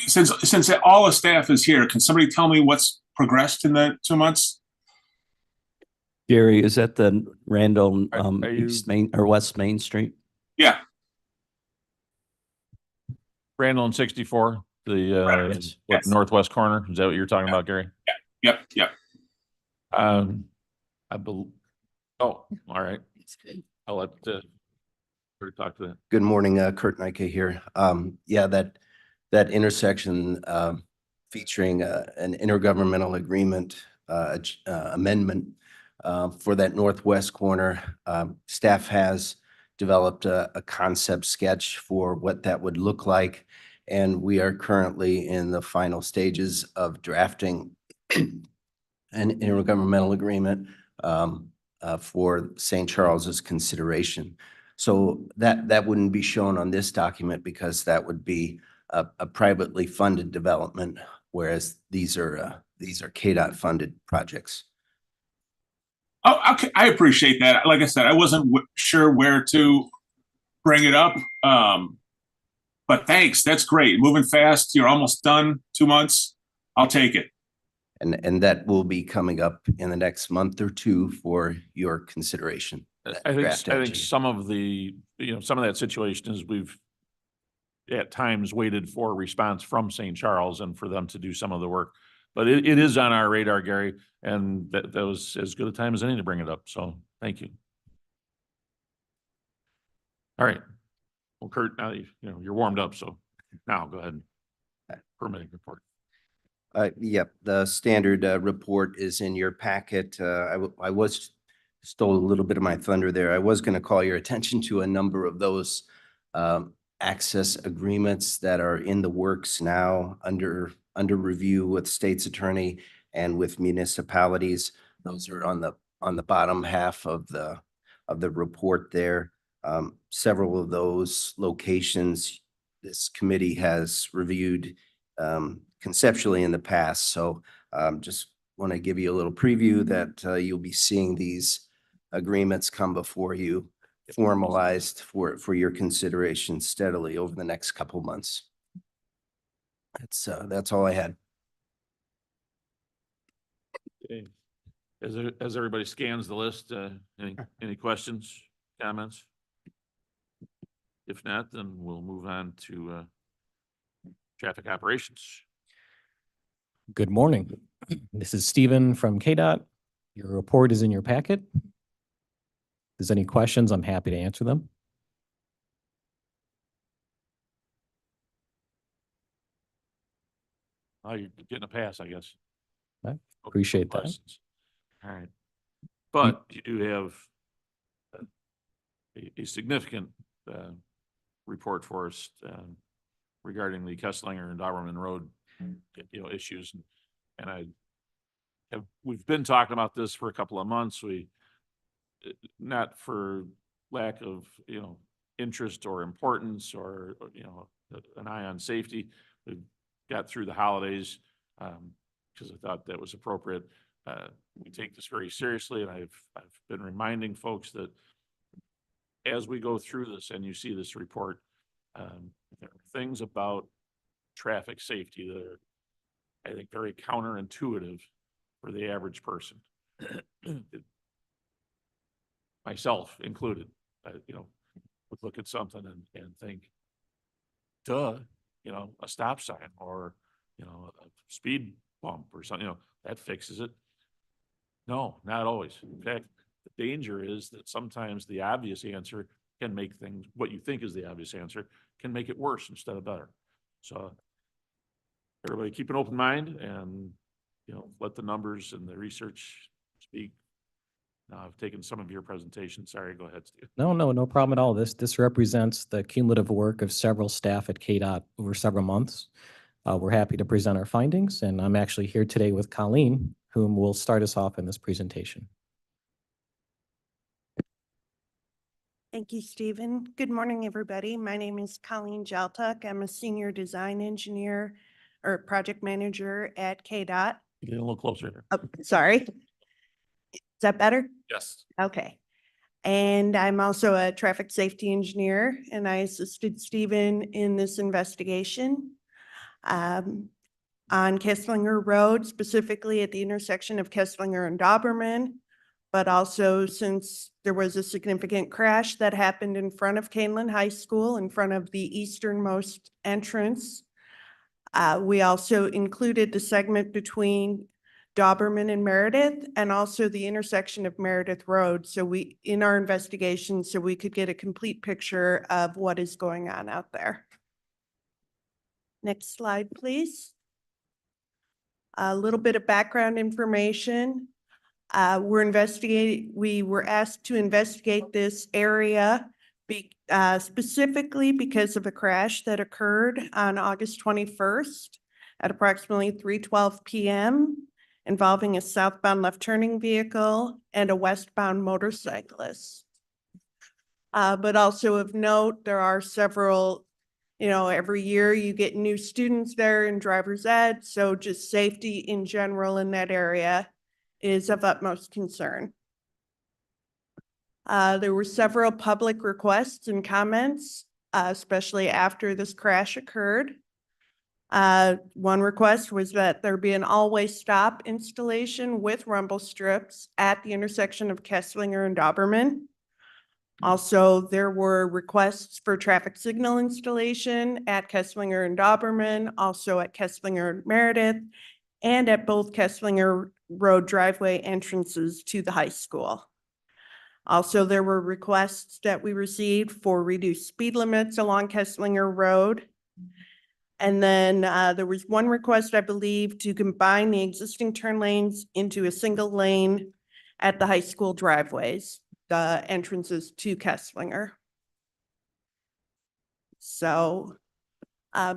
Since all the staff is here, can somebody tell me what's progressed in the 2 months? Gary, is that the Randall, Are you- East Main or West Main Street? Yeah. Randall and 64, Correct. Yes. northwest corner. Is that what you're talking about, Gary? Yep. Oh, all right. I'll let Kurt talk to that. Good morning, Kurt Nike here. Yeah, that intersection featuring an intergovernmental agreement amendment for that northwest corner. Staff has developed a concept sketch for what that would look like, and we are currently in the final stages of drafting an intergovernmental agreement for St. Charles's consideration. So that wouldn't be shown on this document because that would be a privately funded development, whereas these are KDOT funded projects. Oh, okay. I appreciate that. Like I said, I wasn't sure where to bring it up. But thanks. That's great. Moving fast. You're almost done. 2 months. I'll take it. And that will be coming up in the next month or two for your consideration. that I think, draft I think MG. some of the, some of that situation is we've at times waited for a response from St. Charles and for them to do some of the work. But it is on our radar, Gary, and that was as good a time as any to bring it up. So thank you. All right. Well, Kurt, now you're warmed up, so now go ahead. Permitting report. Yep, the standard report is in your packet. I was stole a little bit of my thunder there. I was going to call your attention to a number of those access agreements that are in the works now under review with state's attorney and with municipalities. Those are on the bottom half of the report there. Several of those locations this committee has reviewed conceptually in the past. So just want to give you a little preview that you'll be seeing these agreements come before you formalized for your consideration steadily over the next couple months. That's all I had. Okay. As everybody scans the list, any questions, comments? If not, then we'll move on to traffic operations. Good morning. This is Stephen from KDOT. Your report is in your packet. If there's any questions, I'm happy to answer them. Oh, you're getting a pass, I guess. I appreciate that. Questions. All right. But you do have a significant report for us regarding the Kesslinger and Dauberman Road, issues. And we've been talking about this for a couple of months. Not for lack of, interest or importance or, an eye on safety. We got through the holidays because I thought that was appropriate. We take this very seriously, and I've been reminding folks that as we go through this and you see this report, there are things about traffic safety that are, I think, very counterintuitive for the average person, myself included. Would look at something and think, duh, a stop sign or, a speed bump or something, that fixes it. No, not always. In fact, the danger is that sometimes the obvious answer can make things, what you think is the obvious answer, can make it worse instead of better. So everybody keep an open mind and, let the numbers and the research speak. Now I've taken some of your presentation. Sorry, go ahead, Steve. No problem at all. This represents the cumulative work of several staff at KDOT over several months. We're happy to present our findings, and I'm actually here today with Colleen, whom will start us off in this presentation. Thank you, Stephen. Good morning, everybody. My name is Colleen Jaltuk. I'm a senior design engineer or project manager at KDOT. Get a little closer here. Oh, sorry. Is that better? Yes. Okay. And I'm also a traffic safety engineer, and I assisted Stephen in this investigation. On Kesslinger Road, specifically at the intersection of Kesslinger and Dauberman, but also since there was a significant crash that happened in front of Canelan High School, in front of the easternmost entrance. We also included the segment between Dauberman and Meredith, and also the intersection of Meredith Road. So in our investigation, so we could get a complete picture of what is going on out there. Next slide, please. A little bit of background information. We were asked to investigate this area specifically because of a crash that occurred on August 21st at approximately 3:12 p.m. involving a southbound left turning vehicle and a westbound motorcyclist. But also of note, there are several, every year you get new students there in driver's ed. So just safety in general in that area is of utmost concern. There were several public requests and comments, especially after this crash occurred. One request was that there be an all-way stop installation with rumble strips at the intersection of Kesslinger and Doberman. Also, there were requests for traffic signal installation at Kesslinger and Doberman, also at Kesslinger and Meredith, and at both Kesslinger Road driveway entrances to the high school. Also, there were requests that we received for reduced speed limits along Kesslinger Road. And then there was one request, I believe, to combine the existing turn lanes into a single lane at the high school driveways, the entrances to Kesslinger. So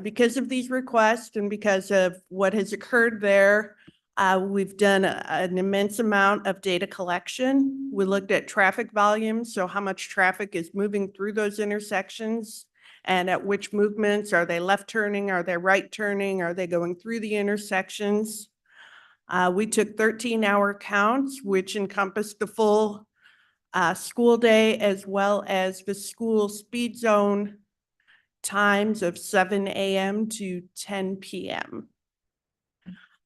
because of these requests and because of what has occurred there, we've done an immense amount of data collection. We looked at traffic volume, so how much traffic is moving through those intersections and at which movements. Are they left turning? Are they right turning? Are they going through the intersections? We took 13-hour counts, which encompassed the full school day as well as the school speed zone times of 7 a.m. to 10 p.m.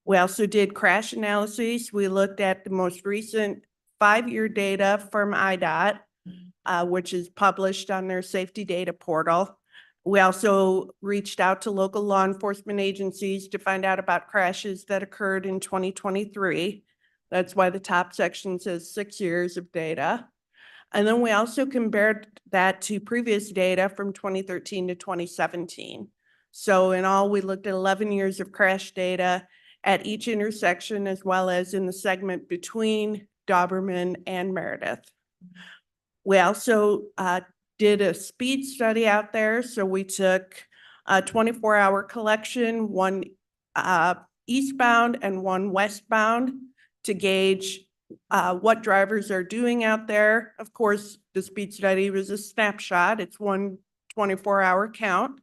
We also did crash analyses. We looked at the most recent 5-year data from IDOT, which is published on their safety data portal. We also reached out to local law enforcement agencies to find out about crashes that occurred in 2023. That's why the top section says 6 years of data. And then we also compared that to previous data from 2013 to 2017. So in all, we looked at 11 years of crash data at each intersection, as well as in the segment between Doberman and Meredith. We also did a speed study out there. So we took a 24-hour collection, one eastbound and one westbound, to gauge what drivers are doing out there. Of course, the speed study was a snapshot. It's one 24-hour count.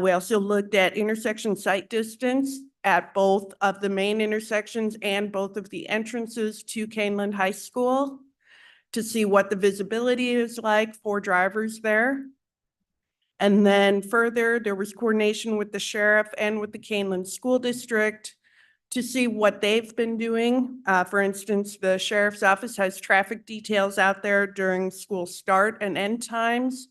We also looked at intersection sight distance at both of the main intersections and both of the entrances to Caneland High School to see what the visibility is like for drivers there. And then further, there was coordination with the sheriff and with the Caneland School District to see what they've been doing. For instance, the sheriff's office has traffic details out there during school start and end times.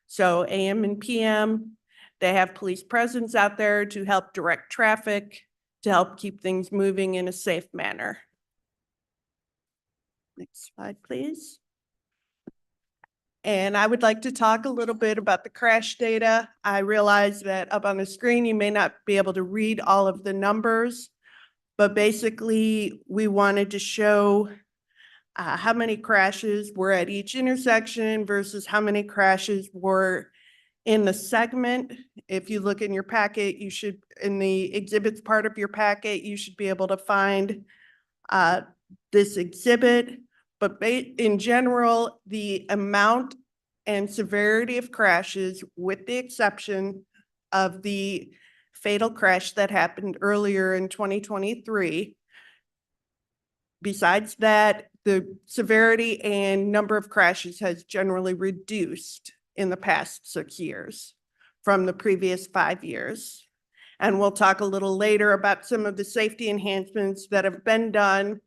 So AM and PM, they have police presence out there to help direct traffic, to help keep things moving in a safe manner. Next slide, please. And I would like to talk a little bit about the crash data. I realize that up on the screen, you may not be able to read all of the numbers, but basically we wanted to show how many crashes were at each intersection versus how many crashes were in the segment. If you look in your packet, you should, in the exhibits part of your packet, you should be able to find this exhibit. But in general, the amount and severity of crashes, with the exception of the fatal crash that happened earlier in 2023, besides that, the severity and number of crashes has generally reduced in the past 6 years from the previous 5 years. And we'll talk a little later about some of the safety enhancements that have been done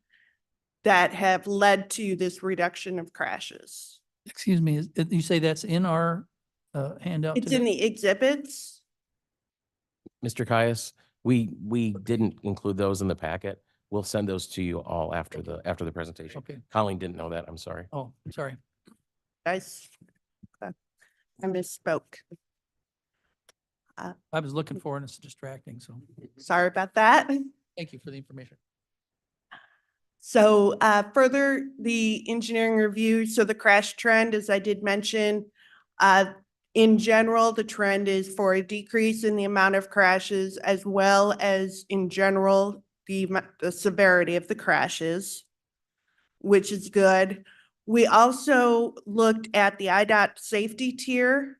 that have led to this reduction of crashes. Excuse me, you say that's in our handout It's today? in the exhibits. Mr. Caius, we didn't include those in the packet. We'll send those to you all after the presentation. Okay. Colleen didn't know that. I'm sorry. Oh, sorry. I misspoke. I was looking for it and it's distracting, so Sorry about that. thank you for the information. So further, the engineering review, so the crash trend, as I did mention, in general, the trend is for a decrease in the amount of crashes as well as in general, the severity of the crashes, which is good. We also looked at the IDOT safety tier.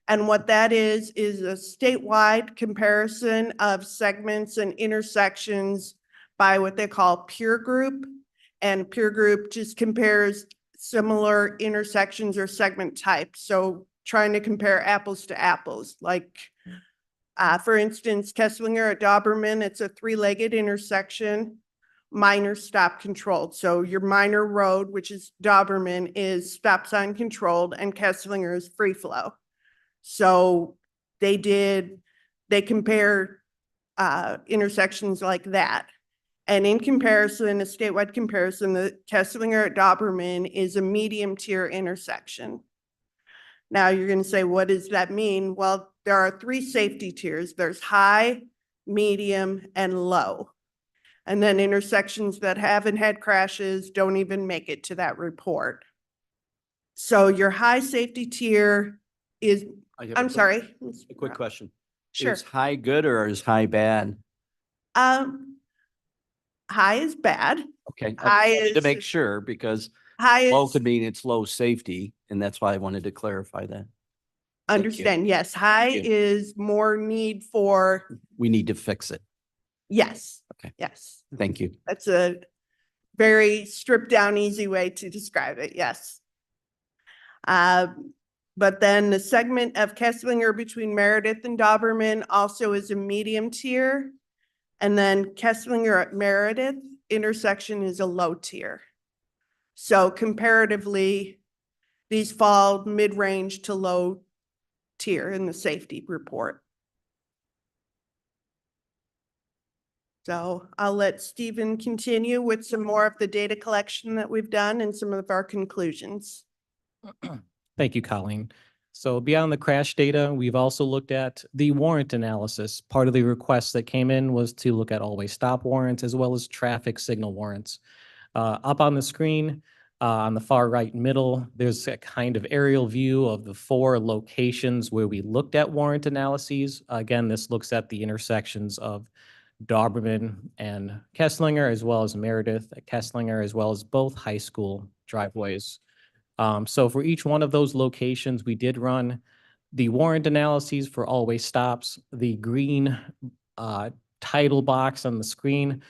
And what that is a statewide comparison of segments and intersections by what they call peer group. And peer group just compares similar intersections or segment types. So trying to compare apples to apples, like, for instance, Kesslinger at Doberman, it's a three-legged intersection, minor stop controlled. So your minor road, which is Doberman, is stop sign controlled and Kesslinger is free flow. So they compared intersections like that. And in comparison, a statewide comparison, the Kesslinger at Doberman is a medium tier intersection. Now you're going to say, what does that mean? Well, there are three safety tiers. There's high, medium, and low. And then intersections that haven't had crashes don't even make it to that report. So your high safety tier is, I'm sorry. A quick question. Sure. Is high good or is high bad? High is bad. Okay. High I wanted to is- make sure because High low is, could mean it's low safety, and that's why I wanted to clarify that. understand, yes, high Thank you. is more need for, We need to fix it. yes. Okay. Yes, Thank you. that's a very stripped down, easy way to describe it, yes. But then the segment of Kesslinger between Meredith and Doberman also is a medium tier. And then Kesslinger at Meredith intersection is a low tier. So comparatively, these fall mid-range to low tier in the safety report. So I'll let Stephen continue with some more of the data collection that we've done and some of our conclusions. Thank you, Colleen. So beyond the crash data, we've also looked at the warrant analysis. Part of the request that came in was to look at always stop warrants as well as traffic signal warrants. Up on the screen, on the far right middle, there's a kind of aerial view of the 4 locations where we looked at warrant analyses. Again, this looks at the intersections of Doberman and Kesslinger, as well as Meredith at Kesslinger, as well as both high school driveways. So for each one of those locations, we did run the warrant analyses for always stops. The green title box on the screen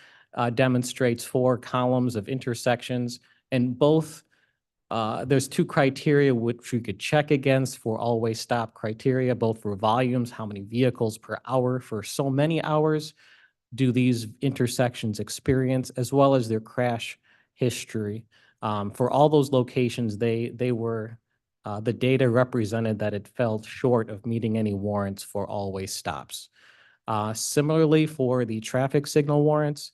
demonstrates 4 columns of intersections, and both there's 2 criteria which we could check against for always stop criteria, both for volumes, how many vehicles per hour for so many hours do these intersections experience, as well as their crash history. For all those locations, they were, the data represented that it fell short of meeting any warrants for always stops. Similarly, for the traffic signal warrants,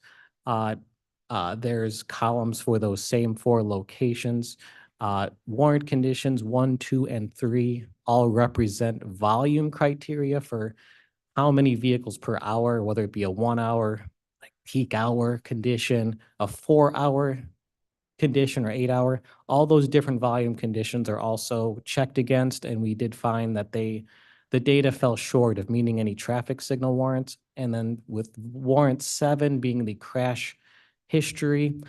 there's columns for those same 4 locations. Warrant conditions 1, 2, and 3 all represent volume criteria for how many vehicles per hour, whether it be a 1 hour, like peak hour condition, a 4 hour condition or 8 hour. All those different volume conditions are also checked against, and we did find that the data fell short of meeting any traffic signal warrants. And then with warrant 7 being the crash history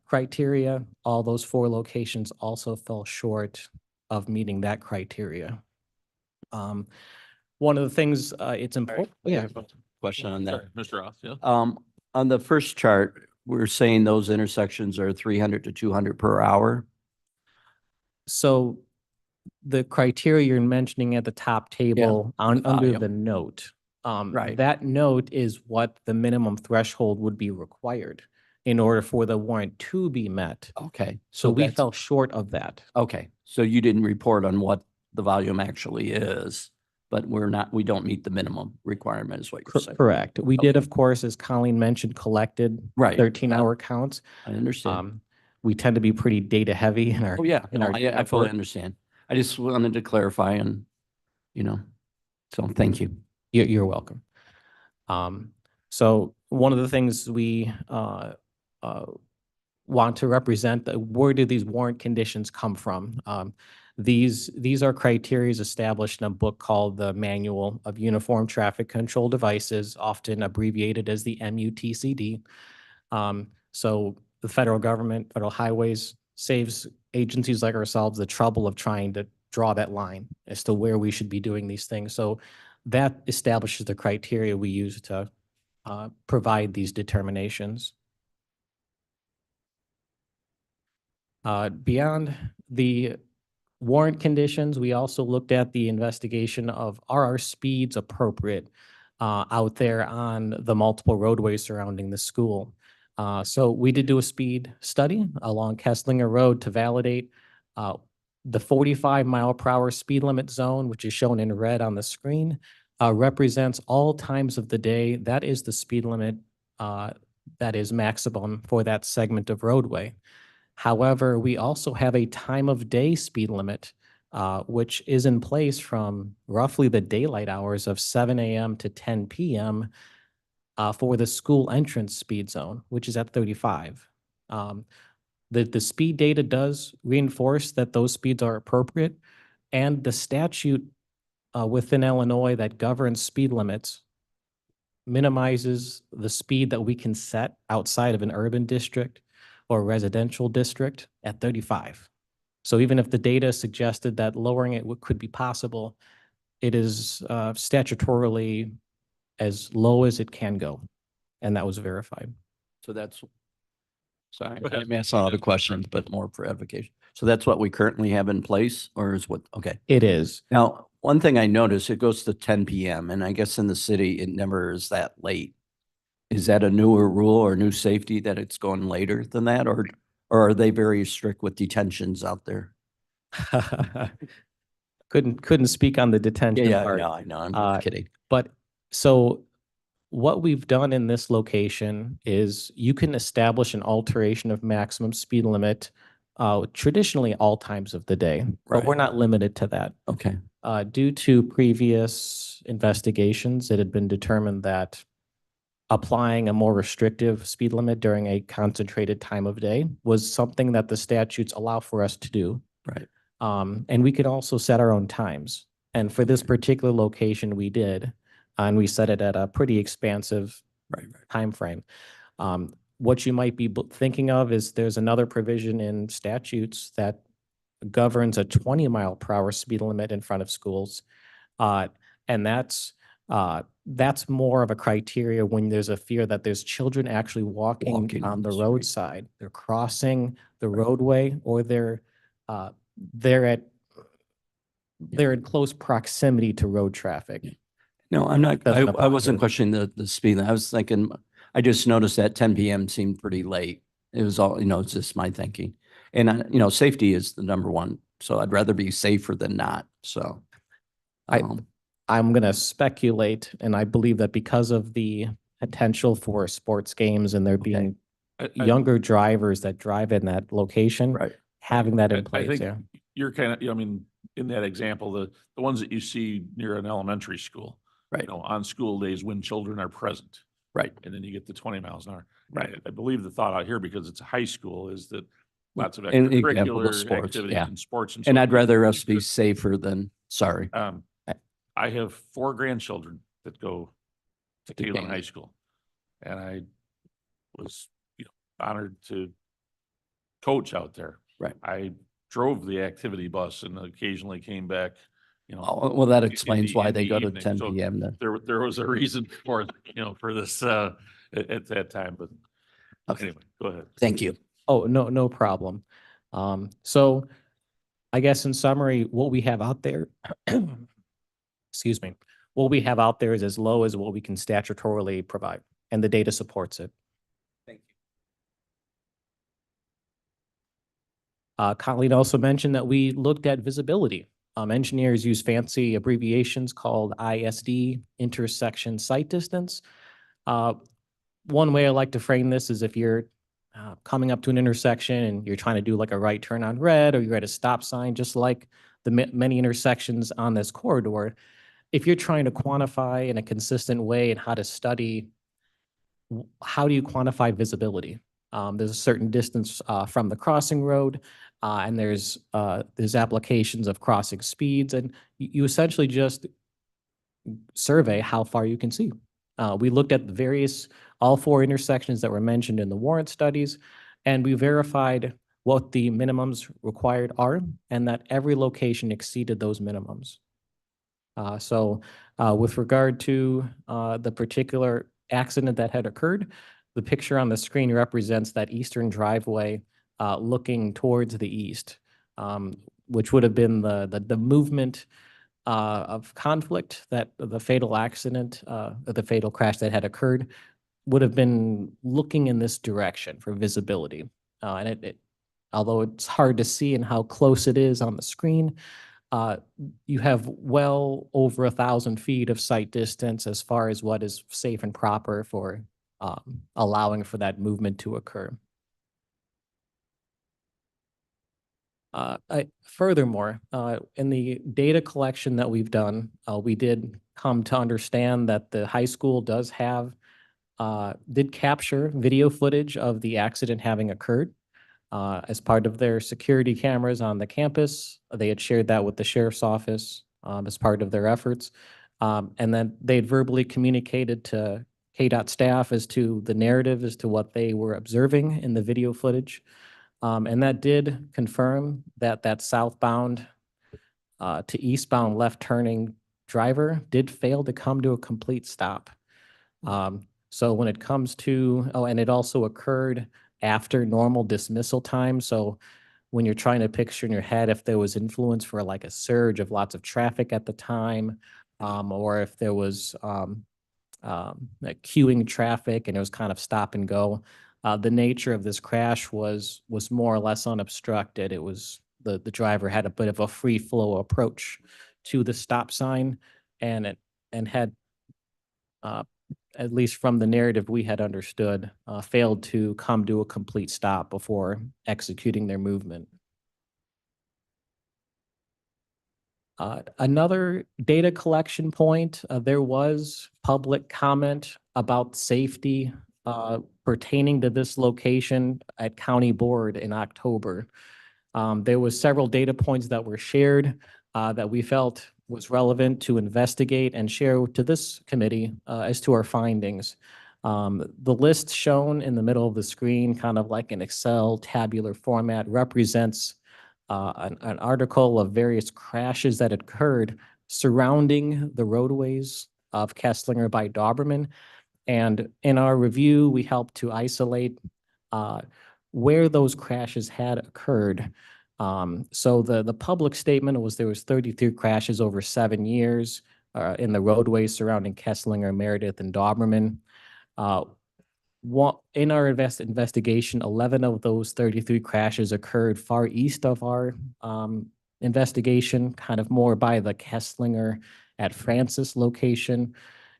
criteria, all those 4 locations also fell short of meeting that criteria. One of the things it's important. Yeah. Question on that. Sorry, Mr. Ross, yeah. On the first chart, we're saying those intersections are 300 to 200 per hour. So the criteria you're mentioning at the top table under volume. the note, Right. that note is what the minimum threshold would be required in order for the warrant to be met. Okay. So we that's- fell short of that. Okay, so you didn't report on what the volume actually is, but we don't meet the minimum requirement is what you're saying. Correct. We did, of course, as Colleen mentioned, collected Right. 13-hour counts. I understand. We tend to be pretty data heavy in our. Oh, yeah, in no, our I fully effort. understand. I just wanted to clarify and, so thank you. You're welcome. So one of the things we want to represent, where do these warrant conditions come from? These are criteria established in a book called the Manual of Uniform Traffic Control Devices, often abbreviated as the MUTCD. So the federal government, federal highways, saves agencies like ourselves the trouble of trying to draw that line as to where we should be doing these things. So that establishes the criteria we use to provide these determinations. Beyond the warrant conditions, we also looked at the investigation of are our speeds appropriate out there on the multiple roadways surrounding the school. So we did do a speed study along Kesslinger Road to validate the 45-mile-per-hour speed limit zone, which is shown in red on the screen, represents all times of the day. That is the speed limit that is maximum for that segment of roadway. However, we also have a time of day speed limit, which is in place from roughly the daylight hours of 7 a.m. to 10 p.m. For the school entrance speed zone, which is at 35. The speed data does reinforce that those speeds are appropriate, and the statute within Illinois that governs speed limits minimizes the speed that we can set outside of an urban district or residential district at 35. So even if the data suggested that lowering it could be possible, it is statutorily as low as it can go. And that was verified. So that's, sorry, Go ahead. I may ask other questions, but more for edification. So that's what we currently have in place, or is what, okay. It is. Now, one thing I noticed, it goes to 10 PM, and I guess in the city, it never is that late. Is that a newer rule or new safety that it's going later than that, or are they very strict with detentions out there? Couldn't speak on the detention Yeah, part. I know, I'm just kidding. But so what we've done in this location is you can establish an alteration of maximum speed limit traditionally all times of the day, but we're Right. not limited to that. Okay, Due to previous investigations, it had been determined that applying a more restrictive speed limit during a concentrated time of day was something that the statutes allow for us to do. right. And we could also set our own times. And for this particular location, we did, and we set it at a pretty expansive Right. time frame. What you might be thinking of is there's another provision in statutes that governs a 20-mile-per-hour speed limit in front of schools. And that's more of a criteria when there's a fear that there's children actually walking Walking on on the the street. roadside. They're crossing the roadway, or they're in close proximity to road traffic. No, I'm not, That's I not wasn't popular. questioning the speed. I was thinking, I just noticed that 10 PM seemed pretty late. It was all, it's just my thinking. And, safety is the number one. So I'd rather be safer than not. So. I'm going to speculate, and I believe that because of the potential for sports games and there being I- younger drivers that drive in that location, Right. having that I in place, think yeah. you're kind of, I mean, in that example, the ones that you see near an elementary school. Right. On school days when children are present. Right. And then you get the 20 miles an hour. Right. I believe the thought out here, because it's a high school, is that lots of And example, the extracurricular sports, activities yeah. and sports. And so I'd forth. rather us be safer than, sorry. I have 4 grandchildren that go to To Cleveland Canton. High School. And I was, honored to coach out there. Right. I drove the activity bus and occasionally came back, Oh, well, that in explains the- why in they the go to evening. 10 So PM then. There was a reason for, for this, at that time, but anyway, go ahead. Thank you. Oh, no problem. So I guess in summary, what we have out there, excuse me, what we have out there is as low as what we can statutorily provide, and the data supports it. Thank you. Colleen also mentioned that we looked at visibility. Engineers use fancy abbreviations called ISD, intersection sight distance. One way I like to frame this is if you're coming up to an intersection and you're trying to do like a right turn on red, or you're at a stop sign, just like the many intersections on this corridor, if you're trying to quantify in a consistent way and how to study, how do you quantify visibility? There's a certain distance from the crossing road, and there's applications of crossing speeds, and you essentially just survey how far you can see. We looked at all 4 intersections that were mentioned in the warrant studies, and we verified what the minimums required are, and that every location exceeded those minimums. So with regard to the particular accident that had occurred, the picture on the screen represents that eastern driveway looking towards the east, which would have been the movement of conflict that the fatal accident, the fatal crash that had occurred would have been looking in this direction for visibility. And although it's hard to see in how close it is on the screen, you have well over 1,000 feet of sight distance as far as what is safe and proper for allowing for that movement to occur. Furthermore, in the data collection that we've done, we did come to understand that the high school did capture video footage of the accident having occurred as part of their security cameras on the campus. They had shared that with the sheriff's office as part of their efforts. And then they had verbally communicated to KDOT staff as to the narrative as to what they were observing in the video footage. And that did confirm that that southbound to eastbound left turning driver did fail to come to a complete stop. So when it comes to, and it also occurred after normal dismissal time. So when you're trying to picture in your head if there was influence for like a surge of lots of traffic at the time, or if there was like queuing traffic and it was kind of stop and go. The nature of this crash was more or less unobstructed. It was the driver had a bit of a free flow approach to the stop sign, and had at least from the narrative we had understood, failed to come to a complete stop before executing their movement. Another data collection point, there was public comment about safety pertaining to this location at County Board in October. There was several data points that were shared that we felt was relevant to investigate and share to this committee as to our findings. The list shown in the middle of the screen, kind of like an Excel tabular format, represents an article of various crashes that occurred surrounding the roadways of Kesslinger by Doberman. And in our review, we helped to isolate where those crashes had occurred. So the public statement was there was 33 crashes over 7 years in the roadways surrounding Kesslinger, Meredith, and Doberman. In our investigation, 11 of those 33 crashes occurred far east of our investigation, kind of more by the Kesslinger at Francis location.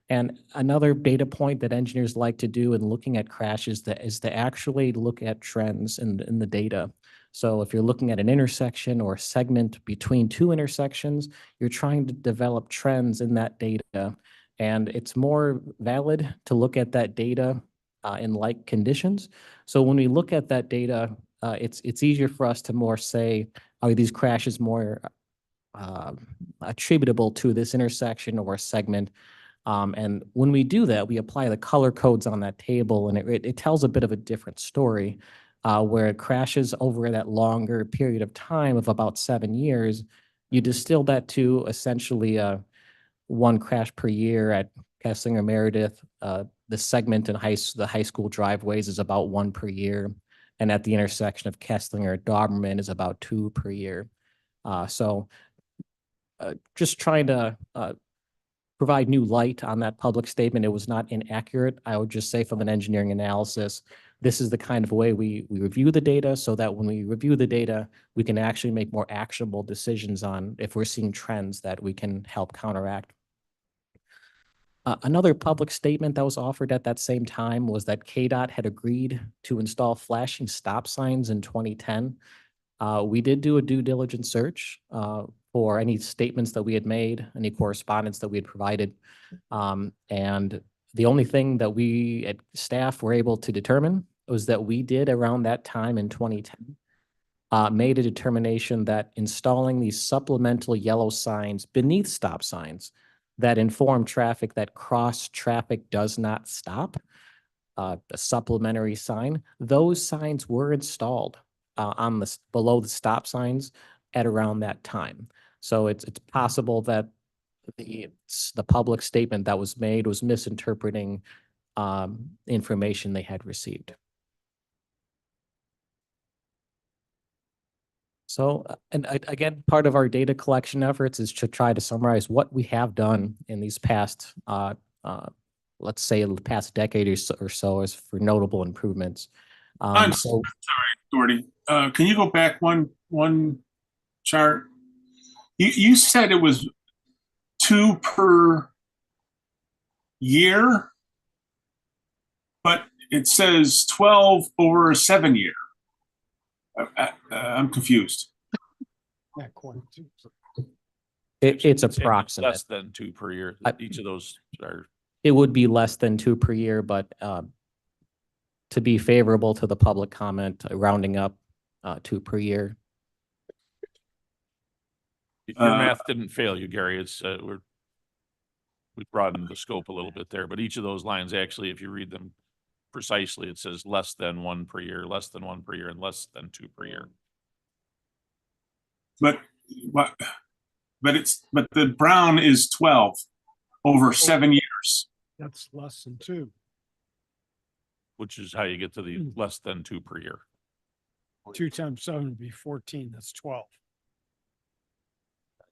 And another data point that engineers like to do in looking at crashes is to actually look at trends in the data. So if you're looking at an intersection or a segment between two intersections, you're trying to develop trends in that data. And it's more valid to look at that data in like conditions. So when we look at that data, it's easier for us to more say, are these crashes more attributable to this intersection or segment? And when we do that, we apply the color codes on that table, and it tells a bit of a different story, where it crashes over that longer period of time of about 7 years. You distill that to essentially one crash per year at Kesslinger Meredith. The segment in the high school driveways is about 1 per year, and at the intersection of Kesslinger and Doberman is about 2 per year. So just trying to provide new light on that public statement. It was not inaccurate. I would just say from an engineering analysis, this is the kind of way we review the data, so that when we review the data, we can actually make more actionable decisions on if we're seeing trends that we can help counteract. Another public statement that was offered at that same time was that KDOT had agreed to install flashing stop signs in 2010. We did do a due diligence search for any statements that we had made, any correspondence that we had provided. And the only thing that we at staff were able to determine was that we did around that time in 2010, made a determination that installing these supplemental yellow signs beneath stop signs that inform traffic that cross traffic does not stop, a supplementary sign, those signs were installed on below the stop signs at around that time. So it's possible that the public statement that was made was misinterpreting information they had received. So, again, part of our data collection efforts is to try to summarize what we have done in these past, let's say, the past decade or so as for notable improvements. I'm So sorry, Doherty. Can you go back one chart? You said it was 2 per year, but it says 12 over a 7-year. I'm confused. it's Less approximate. than 2 per year. Each of those are, It would be less than 2 per year, but to be favorable to the public comment, rounding up 2 per year. your math didn't fail you, Gary. It's, we broadened the scope a little bit there, but each of those lines, actually, if you read them precisely, it says less than 1 per year, less than 1 per year, and less than 2 per year. But the brown is 12 over 7 years. That's less than 2. Which is how you get to the less than 2 per year. 2 times 7 would be 14. That's 12.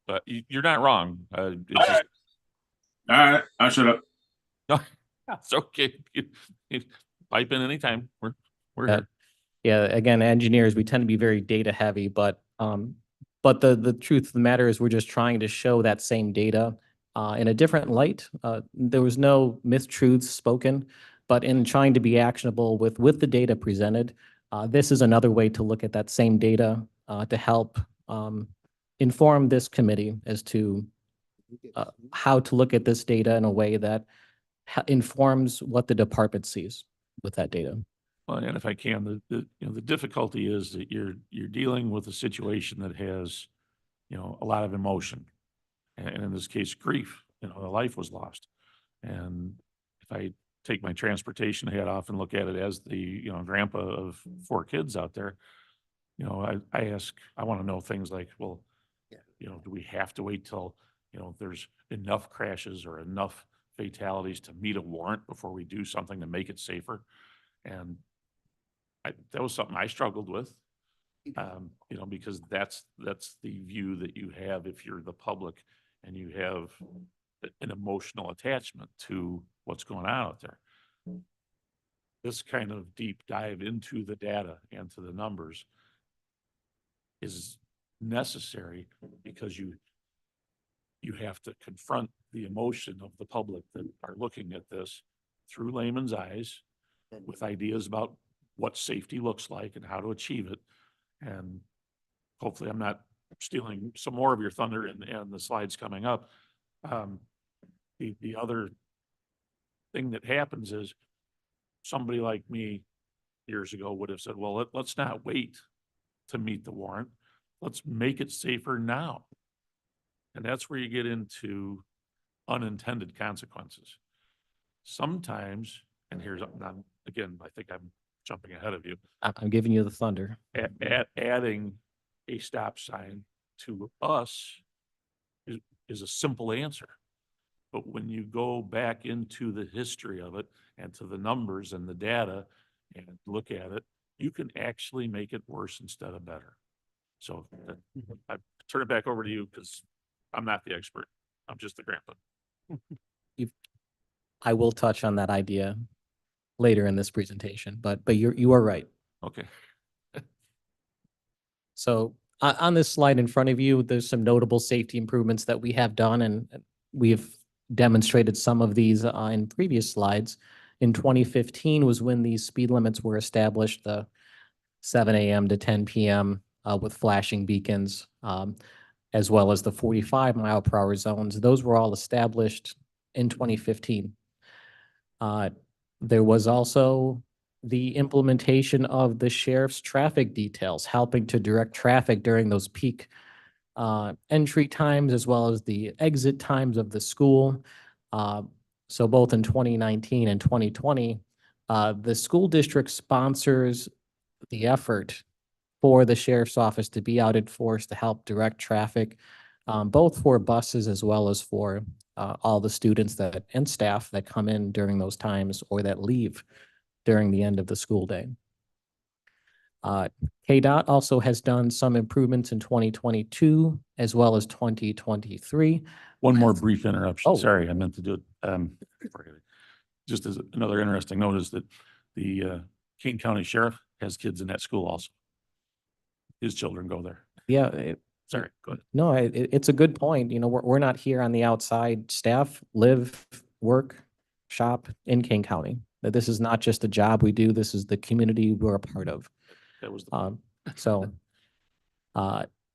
But you're not wrong. It's All right, I shut up. just, it's okay. You pipe in anytime. We're here. Yeah, again, engineers, we tend to be very data heavy, but the truth of the matter is we're just trying to show that same data in a different light. There was no mistruths spoken, but in trying to be actionable with the data presented, this is another way to look at that same data to help inform this committee as to how to look at this data in a way that informs what the department sees with that data. Well, and if I can, the difficulty is that you're dealing with a situation that has, a lot of emotion. And in this case, grief, a life was lost. And if I take my transportation hat off and look at it as the, grandpa of 4 kids out there, I want to know things like, well, do we have to wait till, there's enough crashes or enough fatalities to meet a warrant before we do something to make it safer? And that was something I struggled with, because that's the view that you have if you're the public and you have an emotional attachment to what's going on out there. This kind of deep dive into the data and to the numbers is necessary because you have to confront the emotion of the public that are looking at this through layman's eyes with ideas about what safety looks like and how to achieve it. And hopefully I'm not stealing some more of your thunder and the slides coming up. The other thing that happens is somebody like me years ago would have said, well, let's not wait to meet the warrant. Let's make it safer now. And that's where you get into unintended consequences. Sometimes, and here's, again, I think I'm jumping ahead of you. I'm giving you the thunder. Adding a stop sign to us is a simple answer. But when you go back into the history of it and to the numbers and the data and look at it, you can actually make it worse instead of better. So I turn it back over to you because I'm not the expert. I'm just the grandpa. I will touch on that idea later in this presentation, but you are right. Okay. So on this slide in front of you, there's some notable safety improvements that we have done, and we've demonstrated some of these in previous slides. In 2015 was when these speed limits were established, the 7 a.m. to 10 p.m. With flashing beacons, as well as the 45-mile-per-hour zones. Those were all established in 2015. There was also the implementation of the sheriff's traffic details, helping to direct traffic during those peak entry times, as well as the exit times of the school. So both in 2019 and 2020, the school district sponsors the effort for the sheriff's office to be out in force to help direct traffic, both for buses as well as for all the students and staff that come in during those times or that leave during the end of the school day. KDOT also has done some improvements in 2022 as well as 2023. One more brief interruption. Oh. Sorry, I meant to do it. Just as another interesting note is that the Kane County Sheriff has kids in that school also. His children go there. Yeah, Sorry, go ahead. no, it's a good point. You know, we're not here on the outside. Staff live, work, shop in Kane County. That this is not just a job we do. This is the community we're a part of. That was the So,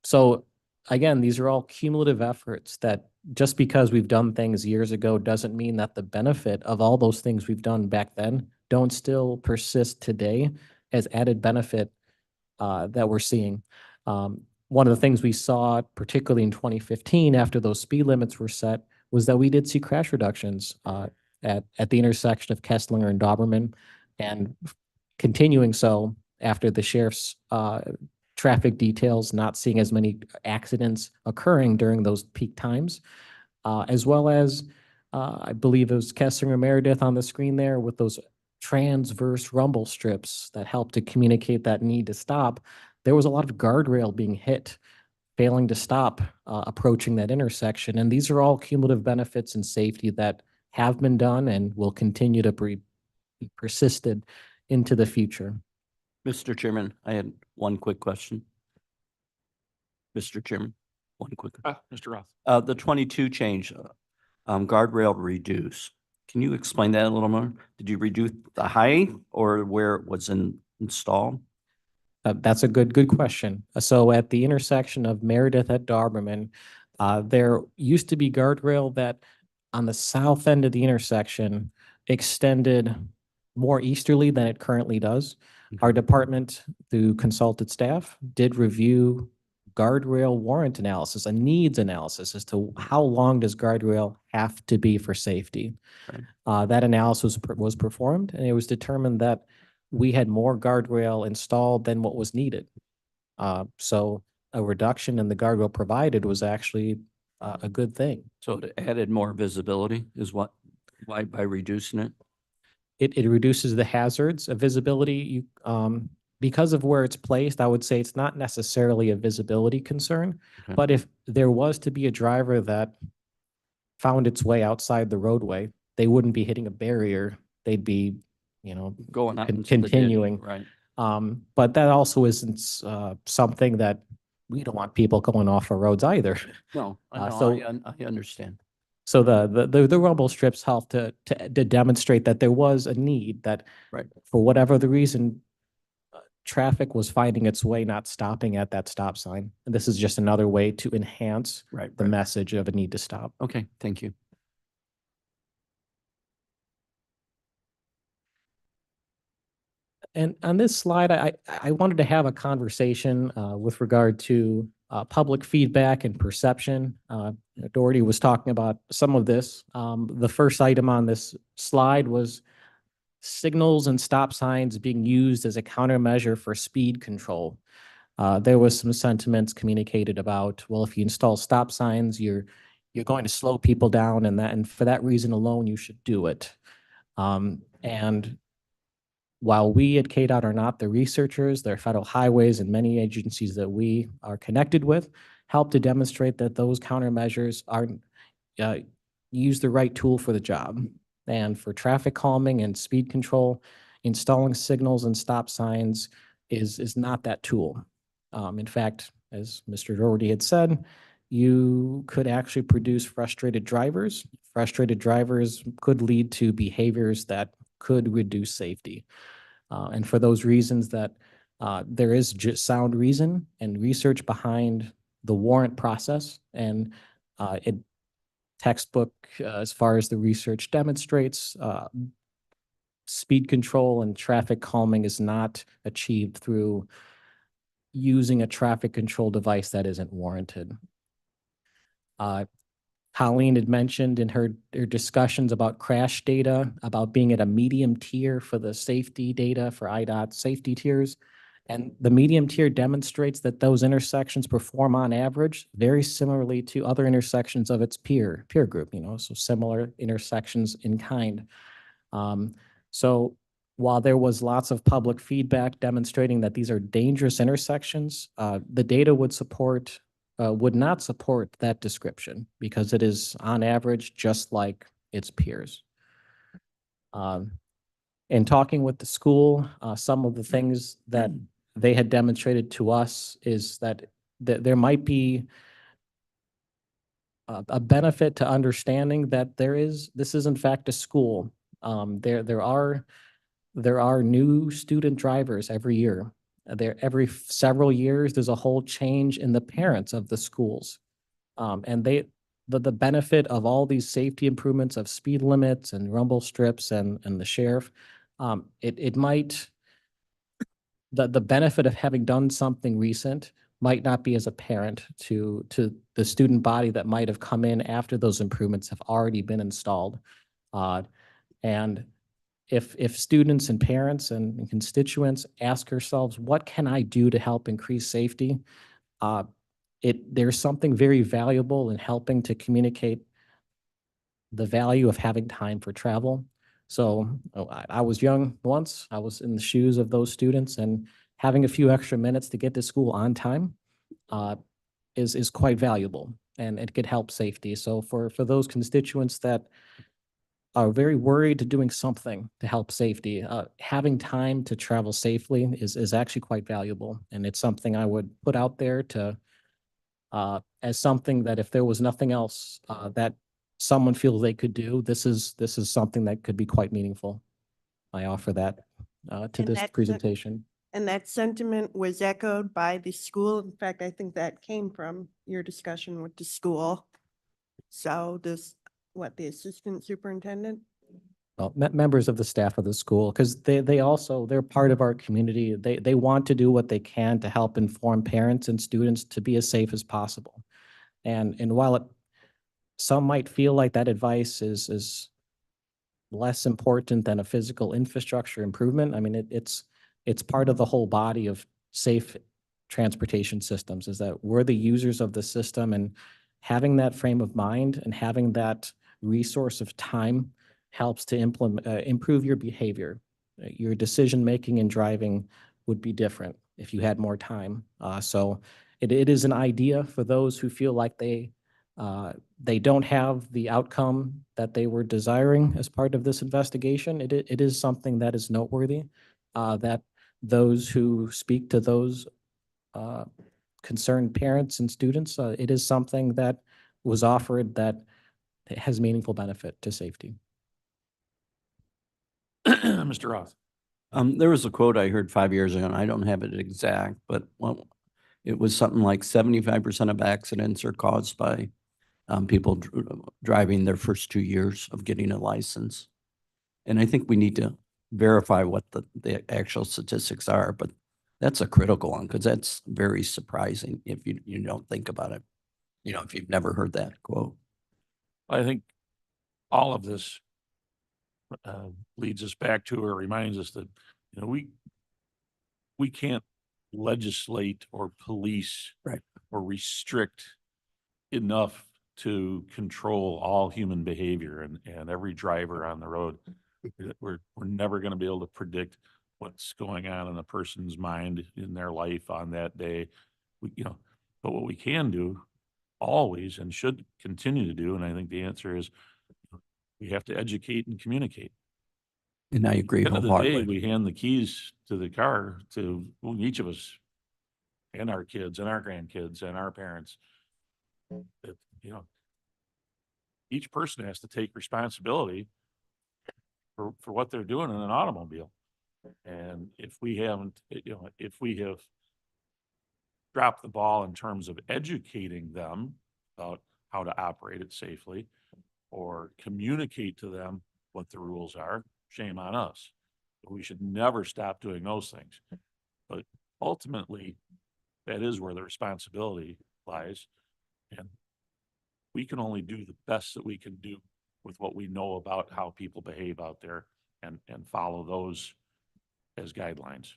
so again, these are all cumulative efforts that just because we've done things years ago doesn't mean that the benefit of all those things we've done back then don't still persist today as added benefit that we're seeing. One of the things we saw, particularly in 2015, after those speed limits were set, was that we did see crash reductions at the intersection of Kesslinger and Doberman, and continuing so after the sheriff's traffic details, not seeing as many accidents occurring during those peak times, as well as I believe it was Kesslinger Meredith on the screen there with those transverse rumble strips that help to communicate that need to stop. There was a lot of guardrail being hit, failing to stop approaching that intersection. And these are all cumulative benefits and safety that have been done and will continue to be persisted into the future. Mr. Chairman, I had one quick question. Mr. Chairman, one quick. Mr. Roth. The 22 change, guardrail reduce. Can you explain that a little more? Did you reduce the height or where it was installed? That's a good question. So at the intersection of Meredith at Doberman, there used to be guardrail that on the south end of the intersection extended more easterly than it currently does. Our department, through consulted staff, did review guardrail warrant analysis, a needs analysis as to how long does guardrail have to be for safety. That analysis was performed, and it was determined that we had more guardrail installed than what was needed. So a reduction in the guardrail provided was actually a good thing. So it added more visibility is what, why by reducing it? It reduces the hazards of visibility. Because of where it's placed, I would say it's not necessarily a visibility concern. Okay. But if there was to be a driver that found its way outside the roadway, they wouldn't be hitting a barrier. They'd be, Going out into the ditch, continuing. right. But that also isn't something that we don't want people going off our roads either. No, I know, So- I understand. So the rumble strips help to demonstrate that there was a need that, Right. for whatever the reason, traffic was finding its way, not stopping at that stop sign. And this is just another way to enhance Right. the message of a need to stop. Okay, thank you. And on this slide, I wanted to have a conversation with regard to public feedback and perception. Doherty was talking about some of this. The first item on this slide was signals and stop signs being used as a countermeasure for speed control. There was some sentiments communicated about, well, if you install stop signs, you're going to slow people down, and for that reason alone, you should do it. And while we at KDOT are not the researchers, there are federal highways and many agencies that we are connected with help to demonstrate that those countermeasures are use the right tool for the job. And for traffic calming and speed control, installing signals and stop signs is not that tool. In fact, as Mr. Doherty had said, you could actually produce frustrated drivers. Frustrated drivers could lead to behaviors that could reduce safety. And for those reasons that there is just sound reason and research behind the warrant process, and textbook as far as the research demonstrates, speed control and traffic calming is not achieved through using a traffic control device that isn't warranted. Colleen had mentioned in her discussions about crash data, about being at a medium tier for the safety data for IDOT safety tiers. And the medium tier demonstrates that those intersections perform on average very similarly to other intersections of its peer group, so similar intersections in kind. So while there was lots of public feedback demonstrating that these are dangerous intersections, the data would not support that description because it is on average just like its peers. In talking with the school, some of the things that they had demonstrated to us is that there might be a benefit to understanding that this is in fact a school. There are new student drivers every year. Every several years, there's a whole change in the parents of the schools. And the benefit of all these safety improvements of speed limits and rumble strips and the sheriff, the benefit of having done something recent might not be as apparent to the student body that might have come in after those improvements have already been installed. And if students and parents and constituents ask ourselves, what can I do to help increase safety? There's something very valuable in helping to communicate the value of having time for travel. So I was young once, I was in the shoes of those students, and having a few extra minutes to get to school on time is quite valuable, and it could help safety. So for those constituents that are very worried to doing something to help safety, having time to travel safely is actually quite valuable. And it's something I would put out there to as something that if there was nothing else that someone feels they could do, this is something that could be quite meaningful. I offer that to And this that's presentation. And that sentiment was echoed by the school. In fact, I think that came from your discussion with the school. So the assistant superintendent? Well, members of the staff of the school, because they're part of our community. They want to do what they can to help inform parents and students to be as safe as possible. And while some might feel like that advice is less important than a physical infrastructure improvement, I mean, it's part of the whole body of safe transportation systems, is that we're the users of the system, and having that frame of mind and having that resource of time helps to improve your behavior. Your decision-making and driving would be different if you had more time. So it is an idea for those who feel like they don't have the outcome that they were desiring as part of this investigation. It is something that is noteworthy, that those who speak to those concerned parents and students, it is something that was offered that has meaningful benefit to safety. Mr. Roth. There was a quote I heard 5 years ago, and I don't have it exact, but it was something like 75% of accidents are caused by people driving their first 2 years of getting a license. And I think we need to verify what the actual statistics are, but that's a critical one, because that's very surprising if you don't think about it, if you've never heard that quote. I think all of this leads us back to, or reminds us that, we can't legislate or police or restrict enough to control all human behavior and every driver on the road. We're never going to be able to predict what's going on in a person's mind in their life on that day. But what we can do always and should continue to do, and I think the answer is we have to educate and communicate. And I agree At the end of the day, wholeheartedly. we hand the keys to the car to each of us and our kids and our grandkids and our parents. That, each person has to take responsibility for what they're doing in an automobile. And if we haven't, if we have dropped the ball in terms of educating them about how to operate it safely or communicate to them what the rules are, shame on us. We should never stop doing those things. But ultimately, that is where the responsibility lies. And we can only do the best that we can do with what we know about how people behave out there and follow those as guidelines.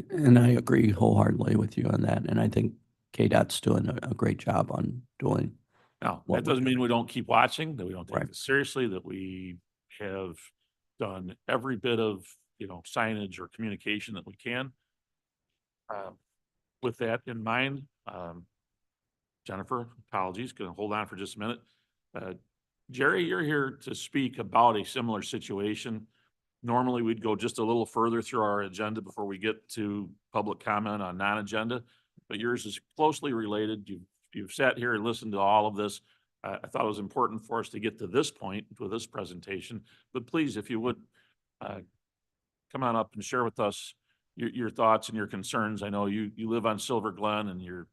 And I agree wholeheartedly with you on that. And I think KDOT's doing a great job on doing. Now, what that we're doesn't mean we don't keep watching, that we don't take Right. it seriously, that we have done every bit of signage or communication that we can. With that in mind, Jennifer, apologies, gonna hold on for just a minute. Jerry, you're here to speak about a similar situation. Normally, we'd go just a little further through our agenda before we get to public comment on non-agenda, but yours is closely related. You've sat here and listened to all of this. I thought it was important for us to get to this point with this presentation, but please, if you would, come on up and share with us your thoughts and your concerns. I know you live on Silver Glen and you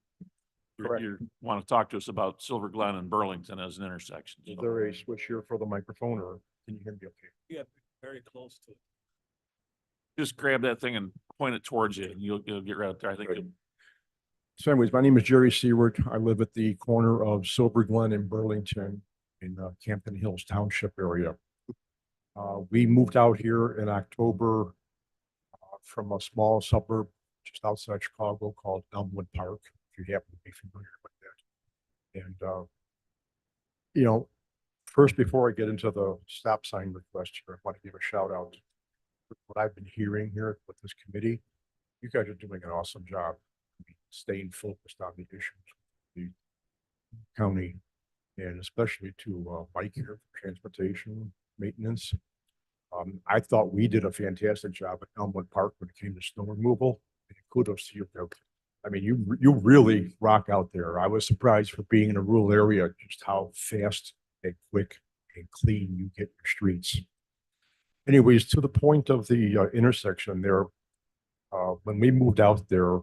want to talk to us about Silver Glen and Burlington as an intersection. Is there a switch here for the microphone or can you hear me okay? Yeah, very close to it. Just grab that thing and point it towards you and you'll get right up there. I think. Right. So anyways, my name is Jerry Seward. I live at the corner of Silver Glen and Burlington in Campton Hills Township area. We moved out here in October from a small suburb just outside Chicago called Elmwood Park, if you happen to be familiar with that. And, first, before I get into the stop sign request here, I want to give a shout out to what I've been hearing here with this committee. You guys are doing an awesome job staying focused on the issues of the county, and especially to Mike here for transportation maintenance. I thought we did a fantastic job at Elmwood Park when it came to snow removal. And kudos to you. I mean, you really rock out there. I was surprised for being in a rural area, just how fast and quick and clean you get your streets. Anyways, to the point of the intersection there, when we moved out there,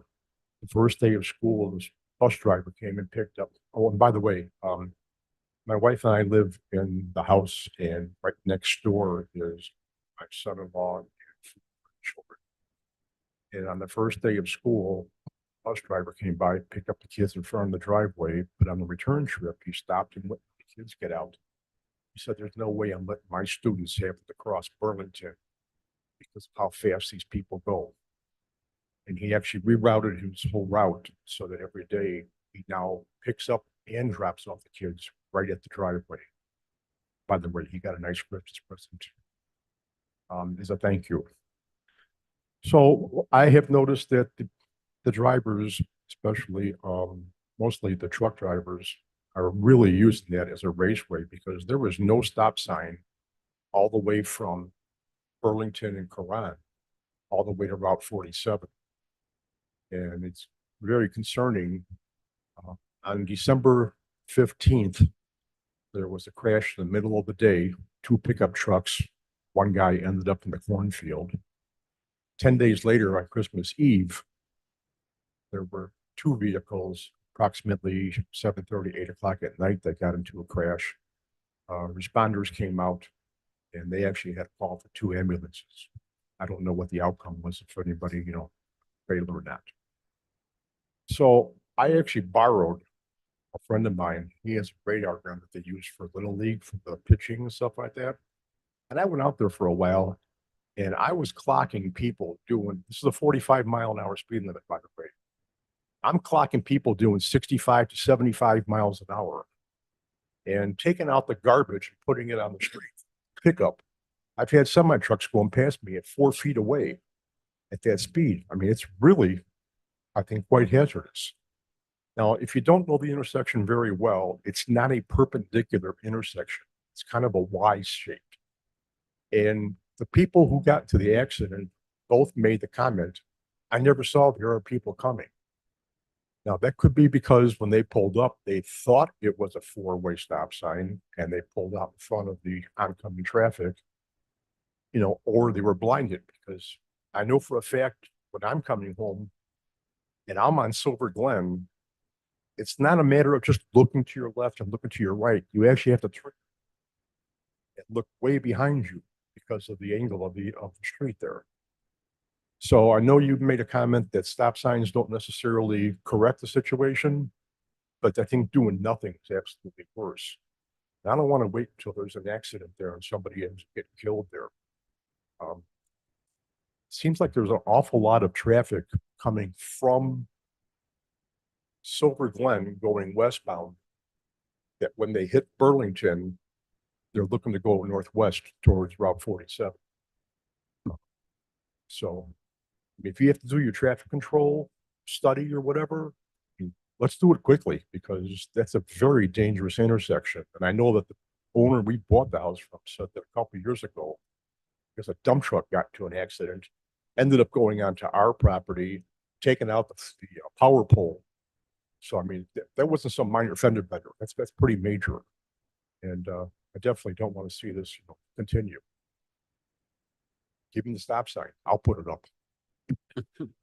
the first day of school, this bus driver came and picked up. Oh, and by the way, my wife and I live in the house, and right next door is my son-in-law and children. And on the first day of school, the bus driver came by, picked up the kids in front of the driveway, but on the return trip, he stopped and let the kids get out. He said, "There's no way I'm letting my students have to cross Burlington because of how fast these people go." And he actually rerouted his whole route so that every day he now picks up and drops off the kids right at the driveway. By the way, he got a nice Christmas present as a thank you. So I have noticed that the drivers, especially mostly the truck drivers, are really using that as a raceway because there was no stop sign all the way from Burlington and Coran all the way to Route 47. And it's very concerning. On December 15th, there was a crash in the middle of the day, 2 pickup trucks. One guy ended up in the cornfield. 10 days later, on Christmas Eve, there were 2 vehicles, approximately 7:30, 8 o'clock at night, that got into a crash. Responders came out and they actually had a call for 2 ambulances. I don't know what the outcome was, if anybody, failed or not. So I actually borrowed a friend of mine. He has a radar gun that they use for Little League, for the pitching and stuff like that. And I went out there for a while and I was clocking people doing, this is a 45-mile-an-hour speed limit, by the way. I'm clocking people doing 65 to 75 miles an hour and taking out the garbage and putting it on the street. Pickup. I've had semi trucks going past me at 4 feet away at that speed. I mean, it's really, I think, quite hazardous. Now, if you don't know the intersection very well, it's not a perpendicular intersection. It's kind of a Y shape. And the people who got to the accident both made the comment, "I never saw there are people coming." Now, that could be because when they pulled up, they thought it was a 4-way stop sign and they pulled out in front of the oncoming traffic, or they were blinded, because I know for a fact when I'm coming home and I'm on Silver Glen, it's not a matter of just looking to your left and looking to your right. You actually have to turn and look way behind you because of the angle of the street there. So I know you've made a comment that stop signs don't necessarily correct the situation, but I think doing nothing is absolutely worse. And I don't want to wait until there's an accident there and somebody ends up getting killed there. Seems like there's an awful lot of traffic coming from Silver Glen going westbound, that when they hit Burlington, they're looking to go northwest towards Route 47. So if you have to do your traffic control study or whatever, let's do it quickly because that's a very dangerous intersection. And I know that the owner we bought the house from said that a couple of years ago, because a dump truck got into an accident, ended up going onto our property, taking out the power pole. So, I mean, that wasn't some minor fender bender. That's pretty major. And I definitely don't want to see this, continue. Give me the stop sign. I'll put it up.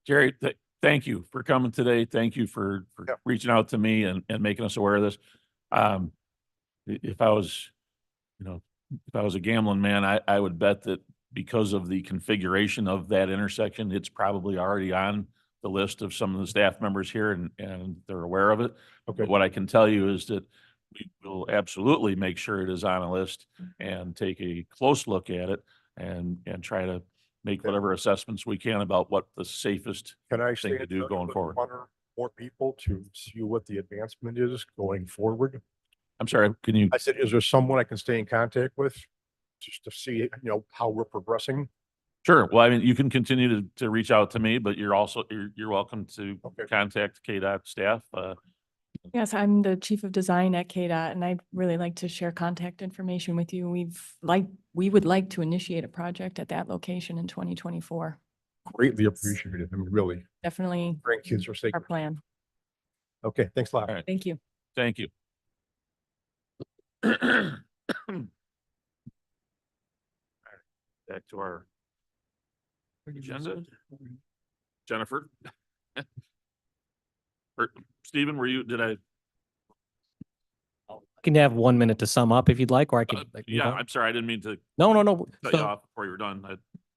Jerry, thank you for coming today. Thank you for reaching out to me and making us aware of this. If I was, if I was a gambling man, I would bet that because of the configuration of that intersection, it's probably already on the list of some of the staff members here and they're aware of it. Okay. But what I can tell you is that we will absolutely make sure it is on a list and take a close look at it and try to make whatever assessments we can about what the safest Can I thing stay to in do touch going with forward. one or more people to see what the advancement is going forward? I'm sorry, can you? I said, is there someone I can stay in contact with just to see, how we're progressing? Sure. Well, I mean, you can continue to reach out to me, but you're also, you're welcome to contact KDOT staff. Yes, I'm the chief of design at KDOT, and I'd really like to share contact information with you. We would like to initiate a project at that location in 2024. Greatly appreciated. I mean, really. Definitely Grandkids are safe. our plan. Okay, thanks a lot. All right. Thank you. Thank you. Back to our agenda. Jennifer? Or Stephen, did I? Can have 1 minute to sum up if you'd like, or I could. move Yeah, on. I'm sorry, I didn't mean to No. cut you So- off before you were done.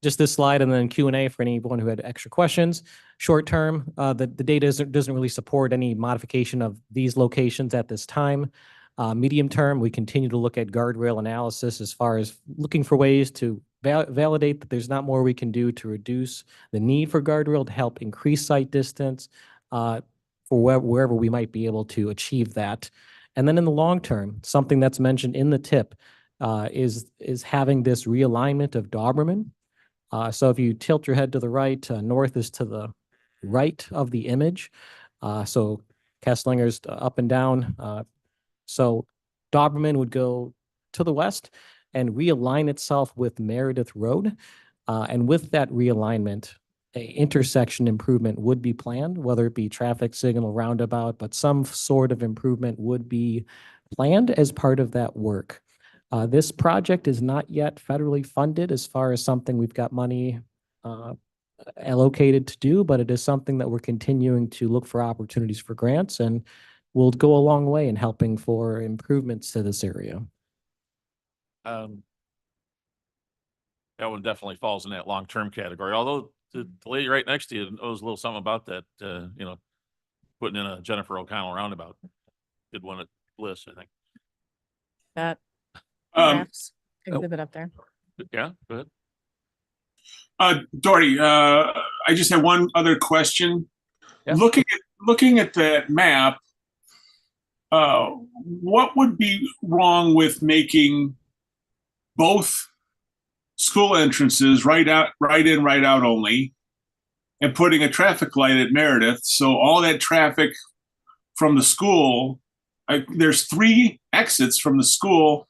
just this slide and then Q&A for anyone who had extra questions. Short term, the data doesn't really support any modification of these locations at this time. Medium term, we continue to look at guardrail analysis as far as looking for ways to validate that there's not more we can do to reduce the need for guardrail to help increase sight distance for wherever we might be able to achieve that. And then in the long term, something that's mentioned in the tip is having this realignment of Doberman. So if you tilt your head to the right, north is to the right of the image. So Kesslinger's up and down. So Doberman would go to the west and realign itself with Meredith Road. And with that realignment, a intersection improvement would be planned, whether it be traffic signal roundabout, but some sort of improvement would be planned as part of that work. This project is not yet federally funded as far as something we've got money allocated to do, but it is something that we're continuing to look for opportunities for grants and will go a long way in helping for improvements to this area. That one definitely falls in that long-term category, although the lady right next to you knows a little something about that, putting in a Jennifer O'Connell roundabout. Did one at Bliss, I think. That Um, graphs exhibit up there. Yeah, go ahead. Doherty, I just have one other question. Yeah. Looking at that map, what would be wrong with making both school entrances right in, right out only, and putting a traffic light at Meredith, so all that traffic from the school, there's 3 exits from the school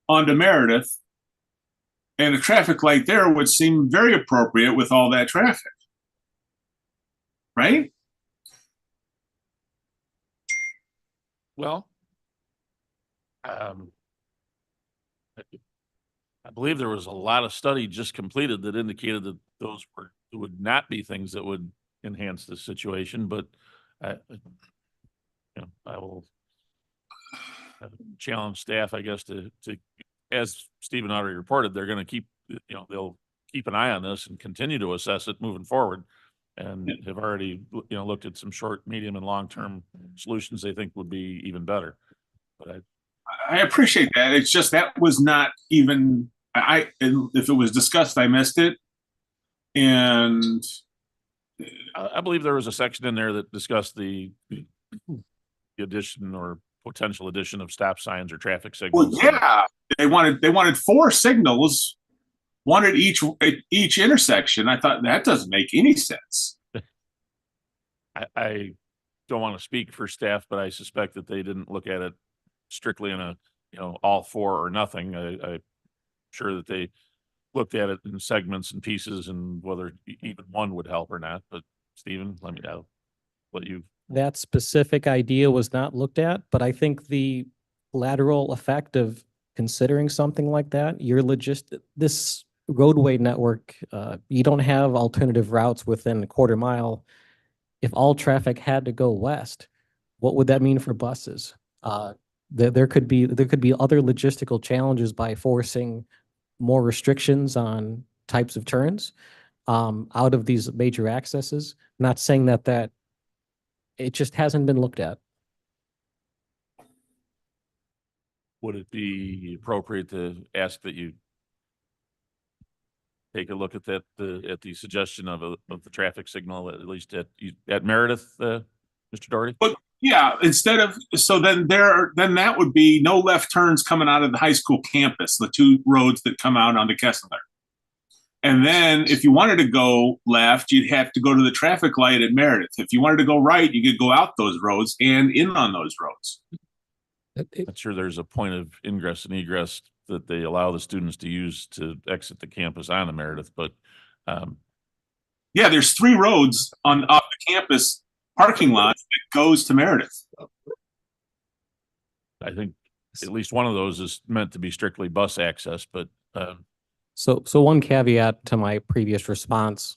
onto Meredith, and a traffic light there would seem very appropriate with all that traffic, right? Well, I believe there was a lot of study just completed that indicated that those would not be things that would enhance the situation, but I will challenge staff, I guess, to as Stephen already reported, they're going to keep, they'll keep an eye on this and continue to assess it moving forward, and have already, looked at some short, medium, and long-term solutions they think would be even better. But I appreciate that. It's just that was not even, if it was discussed, I missed it. And I believe there was a section in there that discussed the addition or potential addition of stop signs or traffic well, signals. yeah, they wanted 4 signals wanted each intersection. I thought that doesn't make any sense. I don't want to speak for staff, but I suspect that they didn't look at it strictly in a, all four or nothing. I'm sure that they looked at it in segments and pieces and whether even one would help or not. But Stephen, let me know what you. That specific idea was not looked at, but I think the lateral effect of considering something like that, this roadway network, you don't have alternative routes within a quarter mile. If all traffic had to go west, what would that mean for buses? There could be other logistical challenges by forcing more restrictions on types of turns out of these major accesses. Not saying that it just hasn't been looked at. Would it be appropriate to ask that you take a look at that, at the suggestion of the traffic signal, at least at Meredith, Mr. Doherty? But yeah, instead of, so then that would be no left turns coming out of the high school campus, the two roads that come out onto Kessler. And then if you wanted to go left, you'd have to go to the traffic light at Meredith. If you wanted to go right, you could go out those roads and in on those roads. I'm sure there's a point of ingress and egress that they allow the students to use to exit the campus on the Meredith, but yeah, there's 3 roads off the campus parking lot that goes to Meredith. I think at least one of those is meant to be strictly bus access, but So one caveat to my previous response,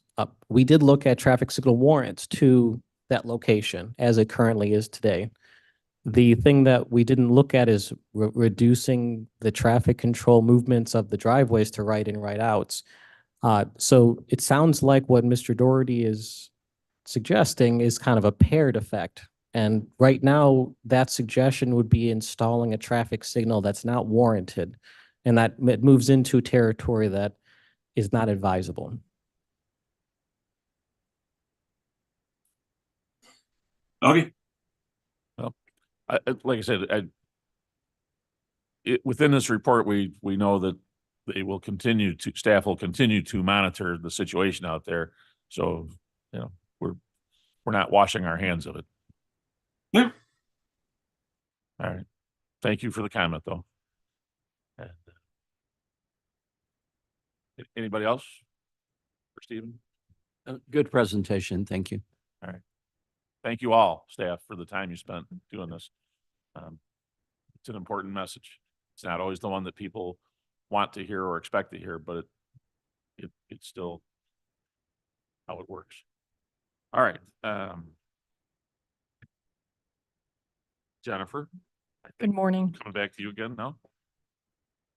we did look at traffic signal warrants to that location as it currently is today. The thing that we didn't look at is reducing the traffic control movements of the driveways to right and right outs. So it sounds like what Mr. Doherty is suggesting is kind of a paired effect. And right now, that suggestion would be installing a traffic signal that's not warranted. And that it moves into territory that is not advisable. Okay. Well, like I said, within this report, we know that staff will continue to monitor the situation out there. So, we're not washing our hands of it. Yeah. All right. Thank you for the comment, though. And, anybody else for Stephen? Good presentation. Thank you. All right. Thank you all, staff, for the time you spent doing this. It's an important message. It's not always the one that people want to hear or expect to hear, but it's still how it works. All right. Jennifer. Good morning. Coming back to you again now.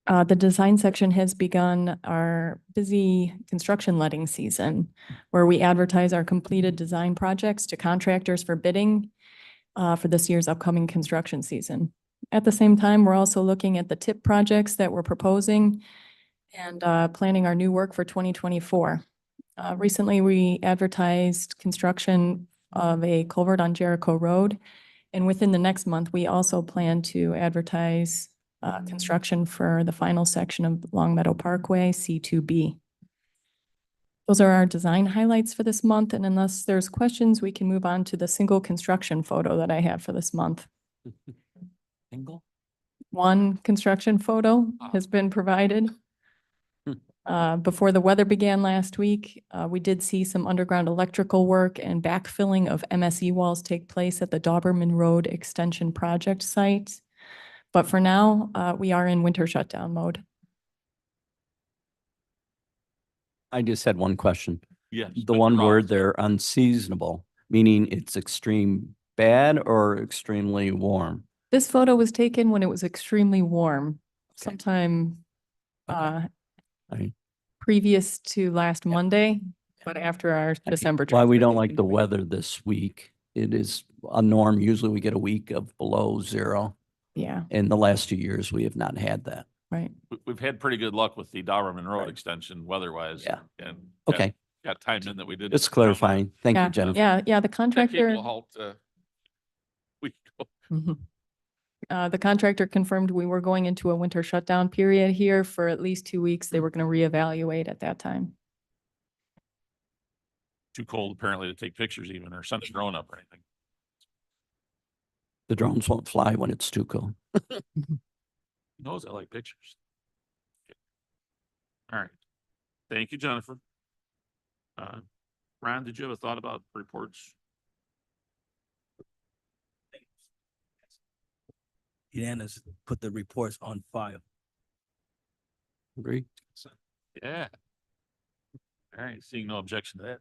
The design section has begun our busy construction letting season, where we advertise our completed design projects to contractors for bidding for this year's upcoming construction season. At the same time, we're also looking at the TIP projects that we're proposing and planning our new work for 2024. Recently, we advertised construction of a culvert on Jericho Road. And within the next month, we also plan to advertise construction for the final section of Long Meadow Parkway, C2B. Those are our design highlights for this month. And unless there's questions, we can move on to the single construction photo that I have for this month. Single? One construction photo has been provided. Before the weather began last week, we did see some underground electrical work and backfilling of MSE walls take place at the Doberman Road Extension Project site. But for now, we are in winter shutdown mode. I just had one question. Yes. The one word there, unseasonable, meaning it's extreme bad or extremely warm? This photo was taken when it was extremely warm, sometime previous to last Monday, but after our December. Why we don't like the weather this week. It is a norm. Usually we get a week of below 0. Yeah. In the last 2 years, we have not had that. Right. We've had pretty good luck with the Doberman Road extension weather-wise. Yeah. And Okay. got time in that we didn't. It's clarifying. Thank Yeah, you, Jennifer. Yeah, the That contractor. will halt, we go. Mhm. The contractor confirmed we were going into a winter shutdown period here for at least 2 weeks. They were going to reevaluate at that time. Too cold apparently to take pictures even or send a drone up or anything. The drones won't fly when it's too cold. He knows I like pictures. All right. Thank you, Jennifer. Ron, did you have a thought about reports? Unanimous, put the reports on file. Agree? Yeah. All right, seeing no objection to that.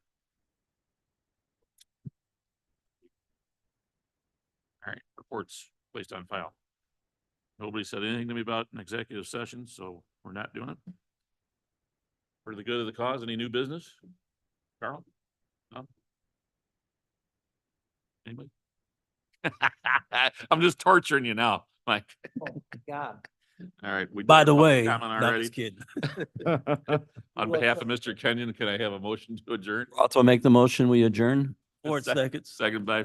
All right, reports placed on file. Nobody said anything to me about an executive session, so we're not doing it. For the good of the cause, any new business? Carl? No? Anybody? I'm just torturing you now, Mike. God. All right. we did By the public way, comment no, already. just kidding. On behalf of Mr. Kenyon, can I have a motion to adjourn? Also make the motion, we adjourn. Ford seconds. Second by